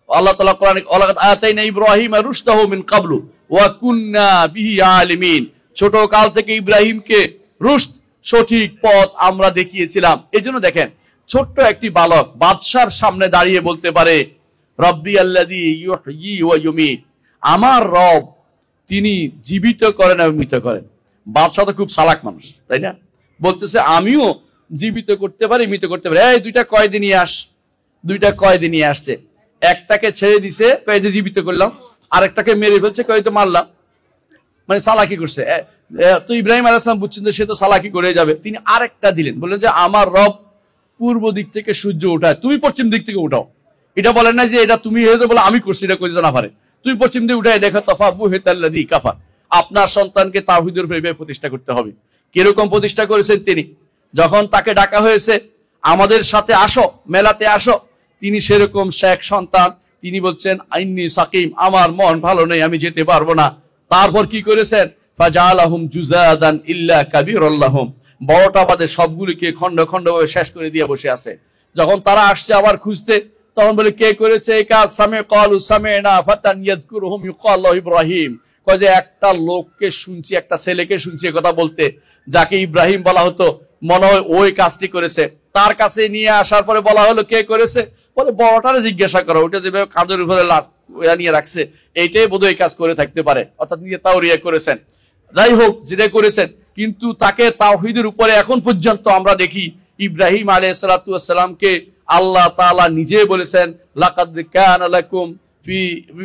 আল্লাহ তাআলা কোরআনে ওয়ালাকাদ আতাইনা ইব্রাহিমা রুশদাহু মিন ক্বাবলু ওয়া কুননা বিহি আলিমিন, ছোট কাল থেকে ইব্রাহিমকে রুশদ, সঠিক পথ আমরা দেখিয়েছিলাম। এজন্য দেখেন ছোট্ট একটি বালক বাদশার সামনে দাঁড়িয়ে বলতে পারে রব্বি আল্লাযী ইউহয়ী ওয়া ইউমীত, আমার রব তিনি জীবিত করেন এবং মৃত করেন। বাদশা তো খুব চালাক মানুষ, তাই না? বলতেছে আমিও জীবিত করতে পারি, মৃত করতে পারি। এই দুইটা কয়দিন নিয়ে আস, দুইটা কয়দিন নিয়ে আসছে। একটাকে ছেড়ে দিছে, কয়েদি জীবিত করলাম, আরেকটাকে মেরে ফেলছে, কয়েদি মারলাম। মানে চালাকি করছে। তো ইব্রাহিম আলাইহিস সালাম বুঝছেন যে সে তো চালাকি করে যাবে, তিনি আরেকটা দিলেন, বললেন যে আমার রব পূর্ব দিক থেকে সূর্য উঠায়, তুমি পশ্চিম দিক থেকে উঠাও। এটা বলেন না যে এটা তুমি হয়ে বলে আমি করছি, এটা করতে না পারে, তুমি পশ্চিম দিকে উঠায় দেখো তফা বুহিতাল্লাযী কাফার। আপনার সন্তানকে তাওহীদের উপরে প্রতিষ্ঠা করতে হবে। কিরকম প্রতিষ্ঠা করেছেন তিনি? যখন তাকে ডাকা হয়েছে আমাদের সাথে আসো, মেলাতে আসো, তিনি সেরকম শেখ সন্তান, তিনি বলছেন আইন্নী সাকিম, আমার মন ভালো নেই, আমি যেতে পারবো না। তারপর কি করেছেন? ফাজালাহুম জুজাদান ইল্লা কাবীরাল লাহুম, বড়টা বাদে সবগুলিকে খন্ড খন্ড ভাবে শেষ করে দিয়ে বসে আছে। যখন তারা আসছে আবার খুঁজতে, তখন বলে কে করেছে এই কাজ? সামে ক্বালু সামি'না ফাতান ইয়াযকুরুহুম ইউকাল লাহু ইব্রাহিম, কয় যে একটা লোককে শুনছি, একটা ছেলেকে শুনছি কথা বলতে, যাকে ইব্রাহিম বলা হতো, মনে হয় ওই কাজটি করেছে। তার কাছে নিয়ে আসার পরে বলা হলো কে করেছে? বলে বড়টারে জিজ্ঞাসা করো, ওটা যেভাবে কাঁধের উপরে নিয়ে রাখছে, এইটাই বোধহয় কাজ করে থাকতে পারে, অর্থাৎ নিজে তাওরিয়া করেছেন। যাই হোক, যেটা করেছেন, কিন্তু তাকে তাওহীদের উপরে এখন পর্যন্ত আমরা দেখি ইব্রাহিম আলাইহিস সালাতু ওয়াস সালামকে আল্লাহ তাআলা নিজে বলেছেন, লাকাদ কানা লাকুম ফি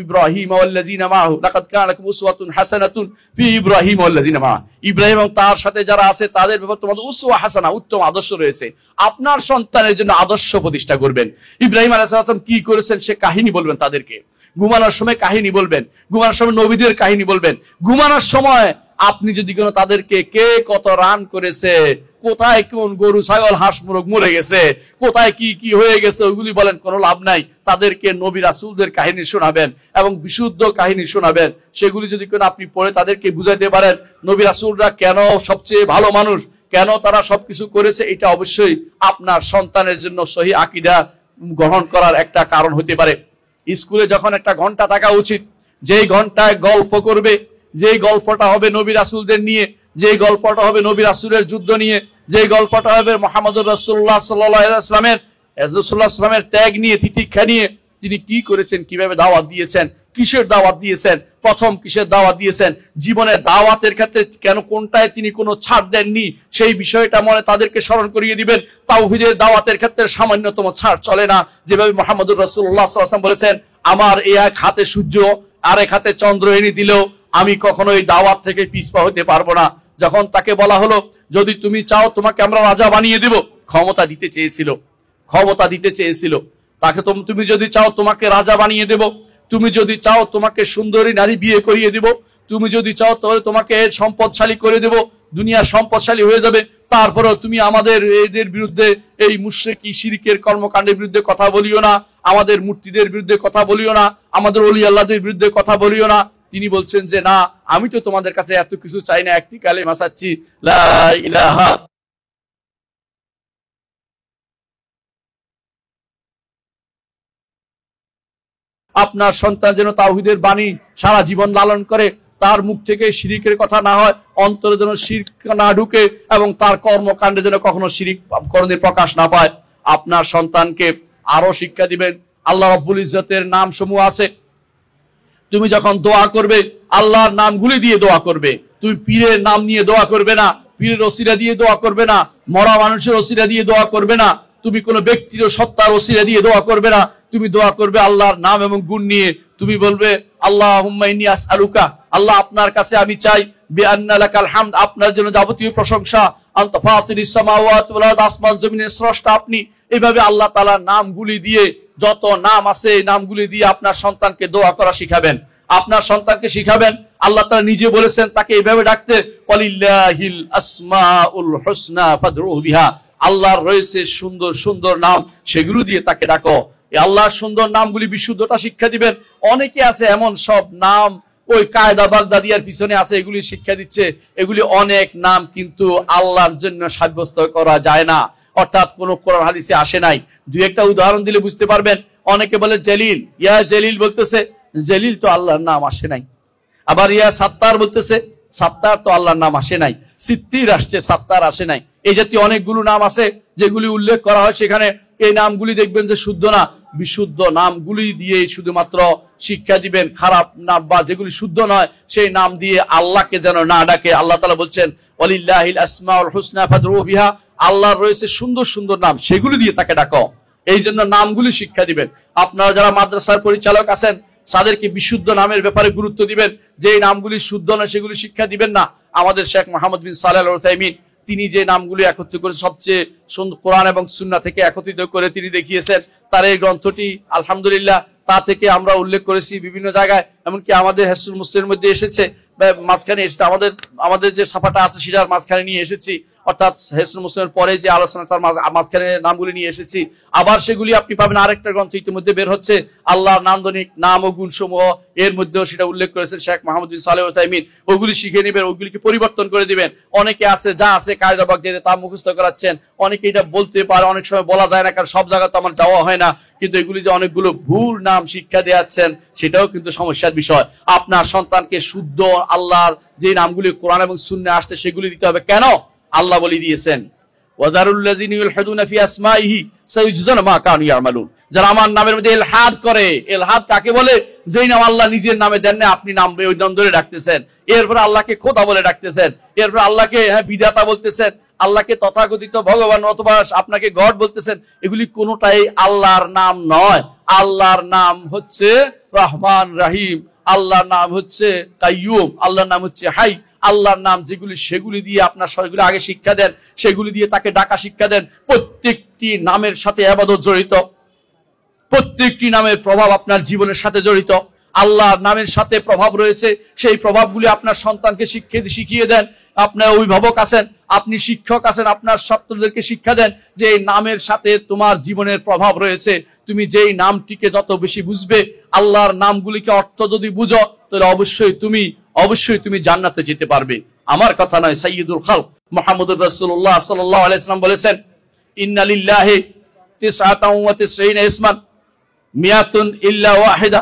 ইব্রাহিম ওয়াল্লাযিনা মাহু লাকাদ কানা লাকুম উসওয়াতুন হাসানাতুন ফি ইব্রাহিম ওয়াল্লাযিনা মাহু। ইব্রাহিম এবং তার সাথে যারা আছে তাদের ব্যাপারে তোমাদের উসওয়া হাসানা, উত্তম আদর্শ রয়েছে। আপনার সন্তানের জন্য আদর্শ প্রতিষ্ঠা করবেন। ইব্রাহিম আলাইহিস সালাম কি করেছেন সে কাহিনী বলবেন তাদেরকে, ঘুমানোর সময় কাহিনী বলবেন, ঘুমানোর সময় নবীদের কাহিনী বলবেন। ঘুমানোর সময় আপনি যদি কোনো তাদেরকে কে কত রান করেছে, কোথায় কোন গরু ছাগল হাঁস মুরগ মরে গেছে, কোথায় কি কি হয়ে গেছে, ওইগুলি বলেন, কোনো লাভ নাই। তাদেরকে নবী রাসূলদের কাহিনী শোনাবেন এবং বিশুদ্ধ কাহিনী শোনাবেন। সেগুলি যদি কোনো আপনি পড়ে তাদেরকে বুঝাইতে পারেন নবী রাসূলরা কেন সবচেয়ে ভালো মানুষ, কেন তারা সবকিছু করেছে, এটা অবশ্যই আপনার সন্তানের জন্য সহি আকীদা গ্রহণ করার একটা কারণ হতে পারে। স্কুলে যখন একটা ঘন্টা থাকা উচিত, যেই ঘন্টায় গল্প করবে, যেই গল্পটা হবে নবী রাসূলদের নিয়ে, যেই গল্পটা হবে নবী রাসূলের যুদ্ধ নিয়ে, যেই গল্পটা হবে মুহাম্মদুর রাসূলুল্লাহ সাল্লাল্লাহু আলাইহি ওয়াসাল্লামের ত্যাগ নিয়ে, তিতিক্ষা নিয়ে, তিনি কি করেছেন, কিভাবে দাওয়াত দিয়েছেন, কিসের দাওয়াত দিয়েছেন, প্রথম কিসের দাওয়াত দিয়েছেন, জীবনের দাওয়াতের ক্ষেত্রে কেন কোনটায় তিনি কোনো ছাড় দেননি, সেই বিষয়টা মনে তাদেরকে স্মরণ করিয়ে দিবেন। তাওহীদের দাওয়াতের ক্ষেত্রে সামান্যতম ছাড় চলে না। যেভাবে মুহাম্মদুর রাসূলুল্লাহ সাল্লাল্লাহু আলাইহি ওয়াসাল্লাম বলেছেন, আমার এই এক হাতে সূর্য আর এক হাতে চন্দ্র এনে দিলেও আমি কখনো এই দাওয়াত থেকে পিছপা হতে পারবো না। যখন তাকে বলা হলো যদি তুমি চাও তোমাকে আমরা রাজা বানিয়ে দেব, ক্ষমতা দিতে চেয়েছিল তাকে, তুমি যদি চাও তোমাকে রাজা বানিয়ে দেব, তুমি যদি চাও তোমাকে সুন্দরী নারী বিয়ে করিয়ে দেব, তুমি যদি চাও তাহলে তোমাকে সম্পদশালী করে দেব, দুনিয়া সম্পদশালী হয়ে যাবে, তারপরেও তুমি আমাদের এদের বিরুদ্ধে, এই মুশরিকি শিরকের কর্মকাণ্ডের বিরুদ্ধে কথা বলিও না, আমাদের মূর্তিদের বিরুদ্ধে কথা বলিও না, আমাদের ওলি আল্লাহদের বিরুদ্ধে কথা বলিও না। তিনি বলছেন যে না, আমি তো তোমাদের কাছে এত কিছু চাই না, একটি কালেমা চাচ্ছি, লা ইলাহা। আপনার সন্তান যেন তাওহীদের বাণী সারা জীবন লালন করে, তার মুখ থেকে শিরকের কথা না হয়, অন্তরে যেন শিরক না ঢুকে এবং তার কর্মকাণ্ডে যেন কখনো শিরক করণের প্রকাশ না পায়। আপনার সন্তানকে আরো শিক্ষা দিবেন। আল্লাহ রাব্বুল ইজ্জতের নাম সমূহ আছে, তুমি যখন দোয়া করবে আল্লাহর নামগুলি দিয়ে দোয়া করবে। তুমি পীরের নাম নিয়ে দোয়া করবে না, পীরের ওসিলা দিয়ে দোয়া করবে না, মরা মানুষের ওসিলা দিয়ে দোয়া করবে না, তুমি কোনো ব্যক্তির সত্তার ওসিলা দিয়ে দোয়া করবে না। তুমি দোয়া করবে আল্লাহর নাম এবং গুণ নিয়ে। তুমি বলবে আল্লাহুম্মা ইন্নী আসআলুকা, আল্লাহ আপনার কাছে আমি চাই, বিআন্না লাকাল হামদ, আপনার জন্য যাবতীয় প্রশংসা, আনতা ফাতিরিস সামাওয়াতি ওয়াল আরদ, আসমান জমিনের স্রষ্টা আপনি। এইভাবে আল্লাহ তাআলার নামগুলি দিয়ে, যত নাম আছে এই নামগুলি দিয়ে আপনার সন্তানকে দোয়া করা শিখাবেন। আপনার সন্তানকে শিখাবেন, আল্লাহ তাআলা নিজে বলেছেন তাকে এইভাবে ডাকতে, ওয়ালিল্লাহিল আসমাউল হুসনা ফাদউহু বিহা, আল্লাহর রয়েছে সুন্দর সুন্দর নাম, সেগুলো দিয়ে তাকে ডাকো। এই আল্লাহর সুন্দর নামগুলি বিশুদ্ধতা শিক্ষা দিবেন। অনেকে আছে এমন সব নাম ওই কায়দা বাগদাদিয়ার পিছনে আছে, এগুলি শিক্ষা দিচ্ছে। এগুলি অনেক নাম কিন্তু আল্লাহর জন্য সাব্যস্ত করা যায় না, অর্থাৎ কোন কোরআন হাদিসে আসে নাই। দুই একটা উদাহরণ দিলে বুঝতে পারবেন। অনেকে বলে জলিল, ইয়া জলিল বলতেছে, জলিল তো আল্লাহর নাম আসে নাই। আবার ইয়া সাত্তার বলতেছে, সাত্তার তো আল্লাহর নাম আসে নাই। সিত্তির আসছে, সাত্তার আসে নাই। এই জাতীয় অনেকগুলো নাম আছে যেগুলি উল্লেখ করা হয় সেখানে। এই নামগুলি দেখবেন যে শুদ্ধ না, বিশুদ্ধ নামগুলি দিয়ে শুধুমাত্র শিক্ষা দিবেন। খারাপ নাম বা যেগুলি শুদ্ধ নয় সেই নাম দিয়ে আল্লাহকে যেন না ডাকে। আল্লাহ তাআলা বলছেন ওয়ালিল্লাহিল আসমাউল হুসনা ফাদউহু বিহা, আল্লাহর রয়েছে সুন্দর সুন্দর নাম, সেগুলি দিয়ে তাকে ডাকো। এই জন্য নামগুলি শিক্ষা দিবেন। আপনারা যারা মাদ্রাসার পরিচালক আছেন তাদেরকে বিশুদ্ধ নামের ব্যাপারে গুরুত্ব দিবেন। যে নামগুলি শুদ্ধ না সেগুলি শিক্ষা দিবেন না। আমাদের শেখ মোহাম্মদ বিন সালেহ আল উসাইমিন তিনি যে নামগুলি একত্রিত করে সবচেয়ে সুন্দর কোরআন এবং সুন্নাহ থেকে একত্রিত করে তিনি দেখিয়েছেন। তার এই গ্রন্থটি আলহামদুলিল্লাহ তা থেকে আমরা উল্লেখ করেছি বিভিন্ন জায়গায়, এমনকি আমাদের হিসনুল মুসলিমের মধ্যে এসেছে, মাঝখানে এসেছে, আমাদের যে ছাপাটা আছে সেটার মাঝখানে নিয়ে এসেছি, অর্থাৎ হিসনুল মুসলিমের পরে যে আলোচনা তার মাঝখানে নামগুলি নিয়ে এসেছি। আবার সেগুলি আপনি পাবেন আরেকটা গ্রন্থ ইতিমধ্যে বের হচ্ছে, আল্লাহর নান্দনিক নাম ও গুণ সমূহ, এর মধ্যেও সেটা উল্লেখ করেছেন শেখ মোহাম্মদ বিন সালেহ আল উসাইমিন। ওইগুলি শিখে নেবেন, ওইগুলিকে পরিবর্তন করে দিবেন। অনেকে আছে যা আছে কায়দা বাগদাদি তা মুখস্থ করাচ্ছেন, অনেকে এটা বলতে পারে, অনেক সময় বলা যায় না, কারণ সব জায়গা তো আমার যাওয়া হয় না, কিন্তু এগুলি যে অনেকগুলো ভুল নাম শিক্ষা দেওয়াচ্ছেন সেটাও কিন্তু সমস্যার বিষয়। আপনার সন্তানকে শুদ্ধ আল্লাহর যে নামগুলি কোরআন এবং সুন্নাহ আসছে সেগুলি দিতে হবে। কেন? আল্লাহ বলে দিয়েছেন ওয়াদারুল্লাযিনা ইউলহিদুনা ফি আসমাইহি সায়ুজজাউনা মা কানু ইয়ামালুন, যারা আমার নামের মধ্যে ইলহাদ করে, ইলহাদ কাকে বলে? যেই নাম আল্লাহ নিজের নামে দেন না, আপনি নাম ওই নাম ধরে ডাকতেছেন, এরপরে আল্লাহকে খোদা বলে ডাকতেছেন, এরপরে আল্লাহকে বিধাতা বলতেছেন, আল্লাহকে তথাকথিত ভগবান অথবা আপনাকে গড বলতেছেন। এগুলি কোনোটাই আল্লাহর নাম নয়। আল্লাহর নাম হচ্ছে রহমান রহিম, আল্লাহর নাম হচ্ছে কাইয়ুম, আল্লাহর নাম হচ্ছে হাই। আল্লাহর নাম যেগুলি সেগুলি দিয়ে আপনার সেগুলি আগে শিক্ষা দেন, সেগুলি দিয়ে তাকে ডাকা শিক্ষা দেন। প্রত্যেকটি নামের সাথে ইবাদত জড়িত, প্রত্যেকটি নামের প্রভাব আপনার জীবনের সাথে জড়িত। আল্লাহর নামের সাথে প্রভাব রয়েছে, সেই প্রভাবগুলি আপনার সন্তানকে শিখিয়ে দেন। আপনার অভিভাবক আছেন, আপনি শিক্ষক আছেন, আপনার ছাত্রদেরকে শিক্ষা দেন যে এই নামের সাথে তোমার জীবনের প্রভাব রয়েছে। তুমি যেই নামটিকে যত বেশি বুঝবে, আল্লাহর নামগুলিকে অর্থ যদি বুঝো, তাহলে অবশ্যই তুমি জান্নাতে যেতে পারবে। আমার কথা নয়, সাইয়্যিদুল খালক মুহাম্মদুর রাসূলুল্লাহ সাল্লাল্লাহু আলাইহি ওয়াসাল্লাম বলেছেন, ইন্না লিল্লাহি 99 ইসমান মিয়াতুন ইল্লা ওয়াহিদা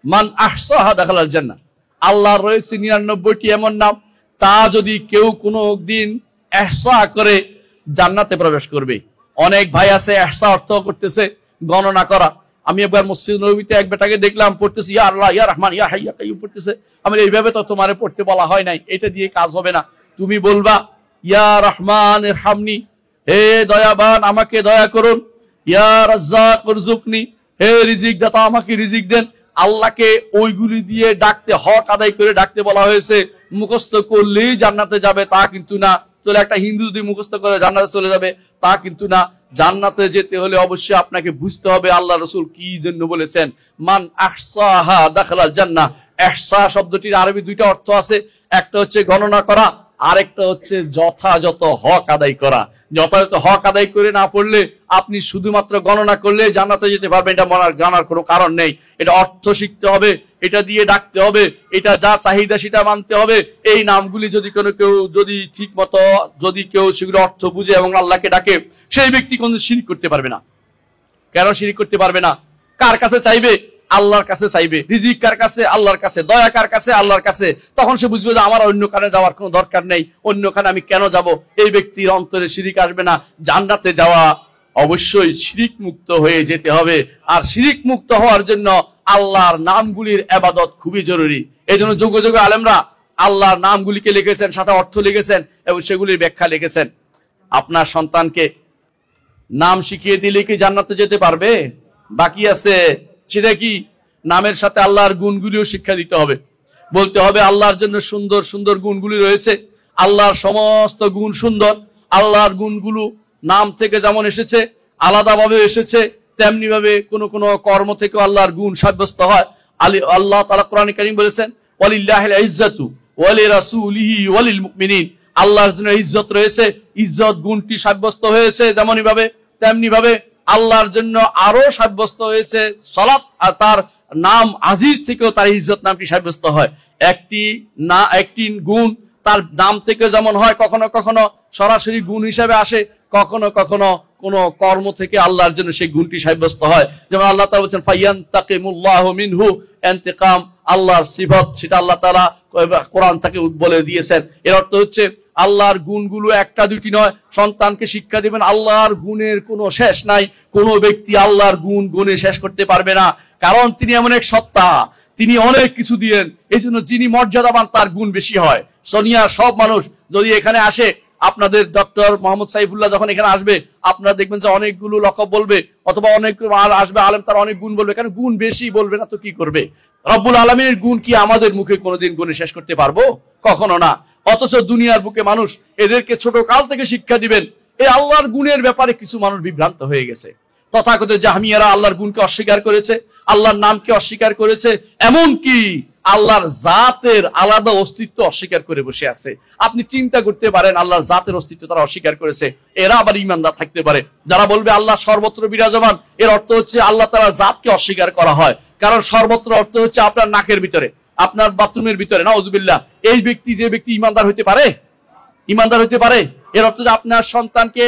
মান আহসাহা দাখালাল জান্নাহ। আল্লাহর রয়েছে 99টি এমন নাম, তা যদি কেউ কোনো দিন ইহসা করে জান্নাতে প্রবেশ করবে। অনেক ভাই আছে ইহসা অর্থ করতেছে গণনা করা। আমি একবার মসজিদ নববীতে এক বেটাকে দেখলাম পড়তেছে ইয়া আল্লাহ ইয়া রহমান ইয়া হাই ইয়া কাইয়ুম পড়তেছে। আমি এইভাবে তো তোমারে পড়তে বলা হয় নাই, এটা দিয়ে কাজ হবে না। তুমি বলবা ইয়া রহমান ইরহামনি, হে দয়াবান আমাকে দয়া করুন, ইয়া রাজ্জাক উরযুকনি, হে রিজিক দাতা আমাকে রিজিক দেন। আল্লাহকে ওইগুলি দিয়ে ডাকতে, হক আদায় করে ডাকতে বলা হয়েছে। মুখস্থ করলেই জান্নাতে যাবে তা কিন্তু না। তাহলে একটা হিন্দু যদি মুখস্থ করে জান্নাতে চলে যাবে তা কিন্তু না। জান্নাতে যেতে হলে অবশ্যই আপনাকে বুঝতে হবে আল্লাহ রাসূল কি জন্য বলেছেন, মান আহসাহা দাখালাল জান্নাহ। ইহসা শব্দটির আরবি দুইটা অর্থ আছে, একটা হচ্ছে গণনা করা, আরেকটা হচ্ছে যথাযথ হক আদায় করা। যথাযথ হক আদায় করে না পড়লে আপনি শুধুমাত্র গণনা করলে জান্নাতে যেতে পারবেন, এটা জানার কোনো কারণ নেই। এটা অর্থ শিখতে হবে, এটা দিয়ে ডাকতে হবে, এটা যা চাহিদা সেটা মানতে হবে। এই নামগুলি যদি কেউ যদি ঠিক মতো যদি কেউ সেগুলো অর্থ বুঝে এবং আল্লাহকে ডাকে, সেই ব্যক্তি কোনো শিরক করতে পারবে না। কেন শিরক করতে পারবে না? কার কাছে চাইবে? আল্লাহর কাছে চাইবে। রিজিক কার কাছে? আল্লাহর কাছে। দয়া কার কাছে? আল্লাহর কাছে। তখন সে বুঝবে যে আমার অন্য কানে যাওয়ার কোনো দরকার নেই, অন্য কানে আমি কেন যাব? এই ব্যক্তির অন্তরে শিরিক আসবে না। জান্নাতে যাওয়া অবশ্যই শিরিক মুক্ত হয়ে যেতে হবে। আর শিরিক মুক্ত হওয়ার জন্য আল্লাহর নামগুলির ইবাদত খুবই জরুরি। এই জন্য যুগ যুগ আলেমরা আল্লাহর নামগুলিকে লিখেছেন, সাথে অর্থ লিখেছেন এবং সেগুলির ব্যাখ্যা লিখেছেন। আপনার সন্তানকে নাম শিখিয়ে দিলে কি জান্নাতে যেতে পারবে? বাকি আছে সেটা কি? নামের সাথে আল্লাহর গুণগুলিও শিক্ষা দিতে হবে। বলতে হবে আল্লাহর জন্য সুন্দর সুন্দর গুণগুলি রয়েছে, আল্লাহর সমস্ত গুণ সুন্দর। আল্লাহর গুণগুলো নাম থেকে যেমন এসেছে, আলাদাভাবে এসেছে, তেমনি ভাবে কোন কোন কর্ম থেকে আল্লাহর গুণ সাব্যস্ত হয়। আল্লাহ তাআলা কোরআনে কারীম বলেছেন, ওয়ালিল্লাহিল ইজ্জাতু ওয়ালিরাসূলিহি ওয়ালিল মুমিনিন। আল্লাহর জন্য ইজ্জত রয়েছে, ইজ্জত গুণটি সাব্যস্ত হয়েছে যেমনি ভাবে, তেমনি ভাবে আল্লাহর জন্য আরো সাব্যস্ত হয়েছে সালাত। আর তার নাম আজিজ থেকেও তার ইজ্জত নামটি সাব্যস্ত হয়। একটি গুণ তার নাম থেকে যেমন হয়, কখনো কখনো সরাসরি গুণ হিসাবে আসে, কখনো কখনো কোন কর্ম থেকে আল্লাহর জন্য সেই গুণটি সাব্যস্ত হয়। যেমন আল্লাহ তাআলা বলেছেন ফায়ান্তাকিমুল্লাহু মিনহু, ইন্তিকাম আল্লাহর সিফাত, সেটা আল্লাহ তাআলা কোরআন থেকে বলে দিয়েছেন। এর অর্থ হচ্ছে আল্লাহর গুণগুলো একটা দুটি নয়। সন্তানকে শিক্ষা দিবেন আল্লাহর গুণের কোনো শেষ নাই। কোনো ব্যক্তি আল্লাহর গুণ গুণে শেষ করতে পারবে না, কারণ তিনি এমন এক সত্তা, তিনি অনেক কিছু দিয়েন। এই জন্য যিনি মর্যাদাবান তার গুণ বেশি হয়। সোনিয়া সব মানুষ যদি এখানে আসে, আপনাদের ডক্টর মোহাম্মদ সাইফুল্লাহ যখন এখানে আসবে, আপনারা দেখবেন যে অনেকগুলো লকব বলবে, অথবা অনেক আসবে আলেম, তার অনেক গুণ বলবে। এখানে গুণ বেশি বলবে না তো কি করবে? রব্বুল আলামিনের গুণ কি আমাদের মুখে কোনোদিন গুণে শেষ করতে পারবো? কখনো না। অথচ দুনিয়ার বুকে মানুষ এদেরকে ছোট কাল থেকে শিক্ষা দিবেন। এই আল্লাহর গুণের ব্যাপারে কিছু মানুষ বিভ্রান্ত হয়ে গেছে। তথাকথিত জাহমিয়ারা আল্লাহর গুণকে অস্বীকার করেছে, আল্লাহর নামকে অস্বীকার করেছে, এমনকি আল্লাহর জাতের আলাদা অস্তিত্ব অস্বীকার করে বসে আছে। আপনি চিন্তা করতে পারেন, আল্লাহর জাতের অস্তিত্ব তারা অস্বীকার করেছে। এরা আবার ঈমানদার থাকতে পারে। যারা বলবে আল্লাহ সর্বত্র বিরাজমান, এর অর্থ হচ্ছে আল্লাহ তাআলার জাতকে অস্বীকার করা হয়। কারণ সর্বত্র অর্থ হচ্ছে আপনার নাকের ভিতরে, আপনার বাথরুমের ভিতরে। নাউযুবিল্লাহ। এই ব্যক্তি, যে ব্যক্তি ঈমানদার হতে পারে, ঈমানদার হতে পারে, এর অর্থ যে আপনার সন্তানকে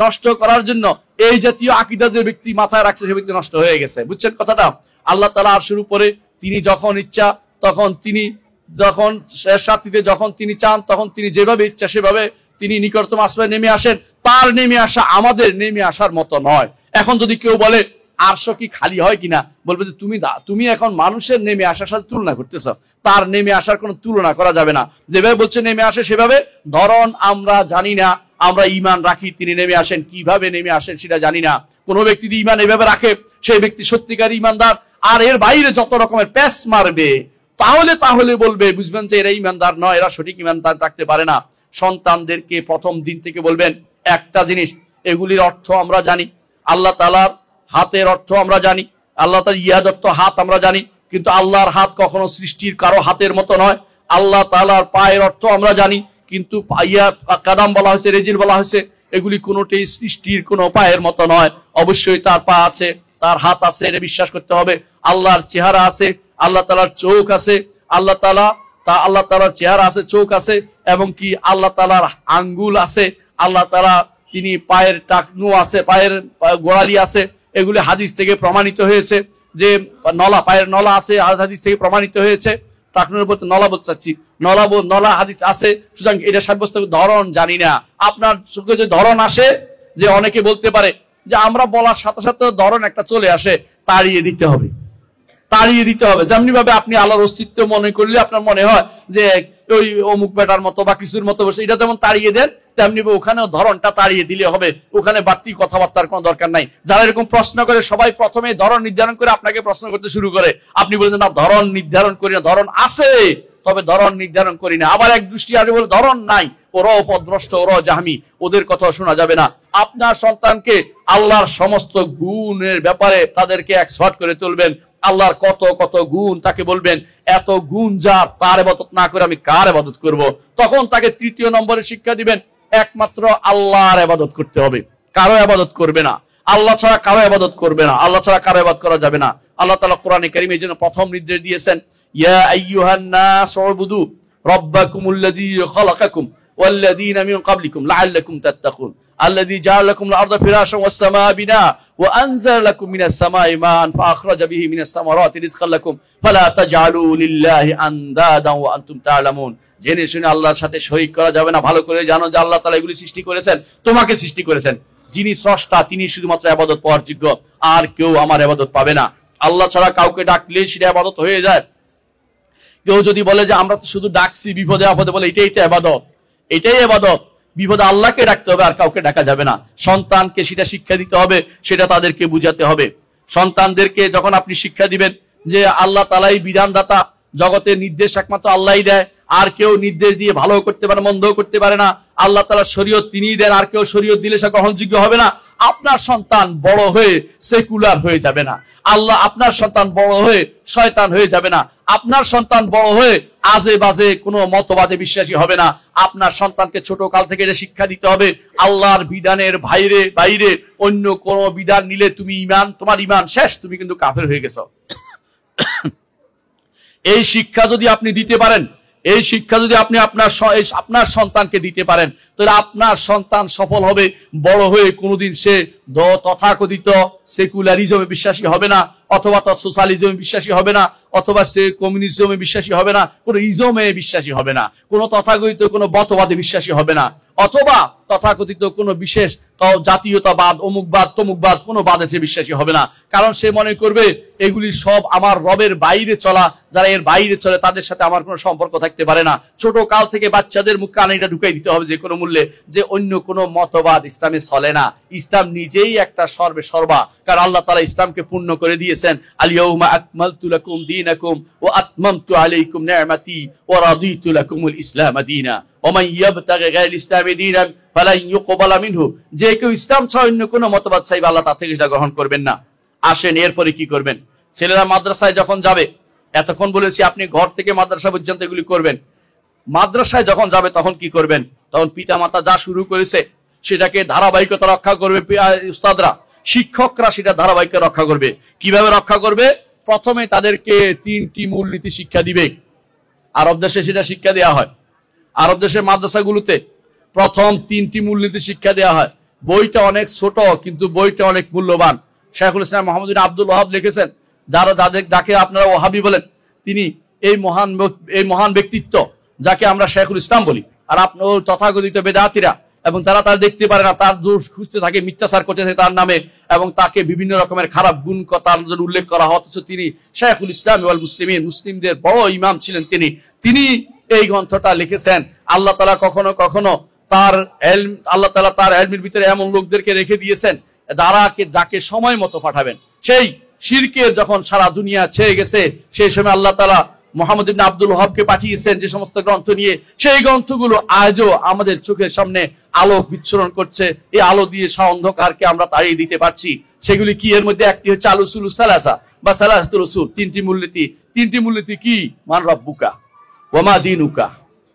নষ্ট করার জন্য এই জাতীয় আকীদা যে ব্যক্তি মাথায় রাখছে, সে ব্যক্তি নষ্ট হয়ে গেছে। বুঝছেন কথাটা? আল্লাহ তাআলা আরশের উপরে, তিনি যখন ইচ্ছা তখন তিনি, যখন সাথীতে যখন তিনি চান তখন তিনি যেভাবে ইচ্ছা সেভাবে তিনি নিকটতম আসমানে নেমে আসেন। তার নেমে আসা আমাদের নেমে আসার মতো নয়। এখন যদি কেউ বলে আরশ কি খালি হয় কিনা, বলবে যে তুমি এখন মানুষের নেমে আসার সাথে তুলনা করতেছ, তার নেমে আসার কোনো তুলনা করা যাবে না। যেভাবে বলছে নেমে আসে সেভাবে ধরন আমরা জানি না, আমরা ইমান রাখি তিনি নেমে আসেন, কিভাবে নেমে আসেন সেটা জানি না। কোনো ব্যক্তি যদি ইমান এভাবে রাখে সেই ব্যক্তি সত্যিকার ইমানদার। আর এর বাইরে যত রকমের প্যাস মারবে তাহলে বলবে, বুঝবেন যে এরা ইমানদার নয়, এরা সঠিক ইমানদার থাকতে পারে না। সন্তানদেরকে প্রথম দিন থেকে বলবেন একটা জিনিস, এগুলির অর্থ আমরা জানি, আল্লাহ তাআলার হাতের অর্থ আমরা জানি, আল্লাহ তাআলার ইয়াদত্ত হাত আমরা জানি, কিন্তু আল্লাহর হাত কখনো সৃষ্টির কারো হাতের মতো নয়। আল্লাহ তাআলার পায়ের অর্থ আমরা জানি, কিন্তু কাদাম বলা হয়েছে, রেজিল বলা হয়েছে, এগুলি কোনোটাই সৃষ্টির কোনো পায়ের মতো নয়। অবশ্যই তার পা আছে, তার হাত আছে, এটা বিশ্বাস করতে হবে। আল্লাহর চেহারা আছে, আল্লাহ তাআলার চোখ আছে, আল্লাহ তাআলার চেহারা আছে, চোখ আছে, এবং কি আল্লাহ তাআলার আঙ্গুল আছে, আল্লাহ তাআলা তিনি পায়ের টাকনু আছে, পায়ের গোড়ালি আছে। এগুলি হাদিস থেকে প্রমাণিত হয়েছে যে নলা, পায়ের নলা আছে, হাদিস থেকে প্রমাণিত হয়েছে। টাকনুর উপর নলা বলতে চাচ্ছি, নলা হাদিস আছে। সুতরাং এটা সাব্যস্ত ধরন জানি না। আপনার চোখে যে ধরন আসে, যে অনেকে বলতে পারে যে আমরা বলার সাথে সাথে ধরন একটা চলে আসে, তাড়িয়ে দিতে হবে। যেমনি ভাবে আপনি আল্লাহর অস্তিত্ব মনে করলে আপনার মনে হয় যে ওই অমুক বেটার মতো বা কিছুর মতো বসে, এটা যেমন তাড়িয়ে দেন, তেমনি ওখানেও ধরনটা তাড়িয়ে দিলে হবে। ওখানে বাড়তি কথাবার্তার কোনো দরকার নাই। যারা এরকম প্রশ্ন করে সবাই প্রথমে ধরন নির্ধারণ করে আপনাকে প্রশ্ন করতে শুরু করে। আপনি বলেন না ধরন নির্ধারণ করি না, ধরন আছে তবে ধরন নির্ধারণ করি না। আবার এক দৃষ্টি আছে বলে ধরন নাই, ওরা পদভ্রষ্ট, ওরা জাহমি, ওদের কথা শোনা যাবে না। আপনার সন্তানকে আল্লাহর সমস্ত গুণের ব্যাপারে তাদেরকে এক্সপার্ট করে তুলবেন। আল্লাহর কত কত গুণ তাকে বলবেন, এত গুণ যার, তার ইবাদত না করে আমি কার ইবাদত করব। তখন তাকে তৃতীয় নম্বরে শিক্ষা দিবেন, একমাত্র আল্লাহর ইবাদত করতে হবে, কারো ইবাদত করবে না। আল্লাহ ছাড়া কারো ইবাদত করবে না, আল্লাহ ছাড়া কারো ইবাদত করা যাবে না। আল্লাহ তাআলা কোরআনে কারীমে এর জন্য প্রথম নির্দেশ দিয়েছেন, ইয়া আইয়ুহান নাস উবুদু রাব্বাকুমুল্লাযী খালাকাকুম ওয়াল্লাযীনা মিন ক্বাবলিকুম লাআল্লাকুম তাত্তাকুন الذي جعل لكم الأرض فراشا والسماء بناء وأنزل لكم من السماء ماء فأخرج به من الثمرات رزقا لكم فلا تجعلوا لله أندادا وأنتم تعلمون। জেনে শুনে আল্লাহর সাথে শরীক করা যাবে না। ভালো করে জানো যে আল্লাহ তাআলা এগুলি সৃষ্টি করেছেন, তোমাকে সৃষ্টি করেছেন। যিনি স্রষ্টা তিনি শুধুমাত্র ইবাদত পাওয়ার যোগ্য, আর কেউ আমার ইবাদত পাবে না। আল্লাহ ছাড়া কাউকে ডাকলে সেটা ইবাদত হয়ে যায়। কেউ যদি বলে যে আমরা তো শুধু ডাকছি বিপদে আপদে, বলে এটাই তো ইবাদত, এটাই ইবাদত। বিপদে আল্লাহকে ডাকতে হবে, আর কাউকে ডাকা যাবে না। সন্তানকে সেটা শিক্ষা দিতে হবে, সেটা তাদেরকে বুঝাতে হবে। সন্তানদেরকে যখন আপনি শিক্ষা দিবেন যে আল্লাহ তাআলাই বিধানদাতা, জগতের নির্দেশ একমাত্র আল্লাহই দেয়, আর কেউ নির্দেশ দিয়ে ভালো করতে পারে মন্দও করতে পারে না। আল্লাহ তাআলা শরীয়ত তিনিই দেন, আর কেউ শরীয়ত দিলে সে গ্রহণযোগ্য হবে না। আপনার সন্তান বড় হয়ে সেকুলার হয়ে যাবে না। আপনার সন্তান বড় হয়ে শয়তান হয়ে যাবে না। আপনার সন্তান বড় হয়ে আজে বাজে কোনো মতবাদে বিশ্বাসী হবে না। আপনার সন্তানকে ছোট কাল থেকে এটা শিক্ষা দিতে হবে, আল্লাহর বিধানের বাইরে অন্য কোন বিধান নিলে তোমার ইমান শেষ, তুমি কিন্তু কাফের হয়ে গেছো। এই শিক্ষা যদি আপনি দিতে পারেন, এই শিক্ষা যদি আপনি আপনার সন্তানকে দিতে পারেন, তাহলে আপনার সন্তান সফল হবে। বড় হয়ে কোনোদিন সে তথাকথিত সেকুলারিজমে বিশ্বাসী হবে না, অথবা সোশ্যালিজমে বিশ্বাসী হবে না, অথবা সে কমিউনিজমে বিশ্বাসী হবে না, কোনো ইজমে বিশ্বাসী হবে না, কোনো তথাকথিত কোনো মতবাদে বিশ্বাসী হবে না, অথবা তথাকথিত কোনো বিশেষ জাতীয়তাবাদ, অমুকবাদ তমুকবাদ কোনো বাদে সে বিশ্বাসী হবে না। কারণ সে মনে করবে এগুলি সব আমার রবের বাইরে চলা, যারা এর বাইরে চলে তাদের সাথে আমার কোনো সম্পর্ক থাকতে পারে না। ছোট কাল থেকে বাচ্চাদের মুখ কানে এটা ঢুকাই দিতে হবে যে কোনো মূল্যে, যে অন্য কোনো মতবাদ ইসলামে চলে না। ইসলাম নিজেই একটা সর্বা, কারণ আল্লাহ তাআলা ইসলামকে পূর্ণ করে দিয়েছেন। আল-ইয়াউমা আকমালতু লাকুম দীনাকুম ওয়া আতমামতু আলাইকুম নি'মাতি ওয়া রাদিতু লাকুমুল ইসলাম দীনা ওয়া মান ইয়াবতাগি গায়রাল ইসলামি দীনান ফালান ইউকবালা মিনহু। যে কেউ ইসলাম ছাড়া অন্য কোনো মতবাদ চাইবে আল্লাহ তার থেকে সেটা গ্রহণ করবেন না। আসেন এরপরে কি করবেন। ছেলেরা মাদ্রাসায় যখন যাবে, এতক্ষণ বলেছি আপনি ঘর থেকে মাদ্রাসা পর্যন্ত এগুলি করবেন। মাদ্রাসায় যখন যাবে তখন কি করবেন, তখন পিতা মাতা যা শুরু করেছে সেটাকে ধারাবাহিকতা রক্ষা করবে। উস্তাদরা, শিক্ষকরা সেটা ধারাবাহিকতা রক্ষা করবে। কিভাবে রক্ষা করবে? প্রথমে তাদেরকে 3টি মূলনীতি শিক্ষা দিবে। আরব দেশে সেটা শিক্ষা দেওয়া হয়। আরব দেশের মাদ্রাসাগুলোতে প্রথম 3টি মূলনীতি শিক্ষা দেওয়া হয়। বইটা অনেক ছোট, কিন্তু বইটা অনেক মূল্যবান। শাইখুল ইসলাম মুহাম্মদ বিন আব্দুল ওয়াহাব লিখেছেন, যাকে আপনারা ওয়াহাবি বলেন, তিনি এই মহান ব্যক্তিত্ব যাকে আমরা শাইখুল ইসলাম বলি, আর আপনার তথাকথিত বেদাতীরা এবং যারা তার দেখতে পারে না তার দোষ খুঁজতে থাকে, মিথ্যাচার করতে থাকে তার নামে, এবং তাকে বিভিন্ন রকমের খারাপ গুণ তার উল্লেখ করা হয়। অথচ তিনি শাইখুল ইসলাম ওয়াল মুসলিমিন, মুসলিমদের বড় ইমাম ছিলেন। তিনি এই গ্রন্থটা লিখেছেন। আল্লাহ তাআলা কখনো কখনো তার ইলম, আল্লাহ তাআলা তার ইলমের ভিতরে এমন লোকদেরকে রেখে দিয়েছেন যাকে সময় মতো পাঠাবেন। সেই শিরকের যখন সারা দুনিয়া ছেয়ে গেছে, সেই সময় আল্লাহ তাআলা মুহাম্মদ ইবনে আব্দুল ওয়াহাবকে পাঠিয়েছেন যে সমস্ত গ্রন্থ নিয়ে। সেই গ্রন্থগুলো আজও আমাদের চোখের সামনে আলোক বিচ্ছুরণ করছে। এই আলো দিয়ে অন্ধকারকে আমরা তাড়িয়ে দিতে পারছি। সেগুলি কি? এর মধ্যে একটি হচ্ছে আল উসুলুস সালাসা বা সালাসাতুল উসুল, তিনটি মূলনীতি কি? মান রাব্বুকা ওয়া মা দীনুকা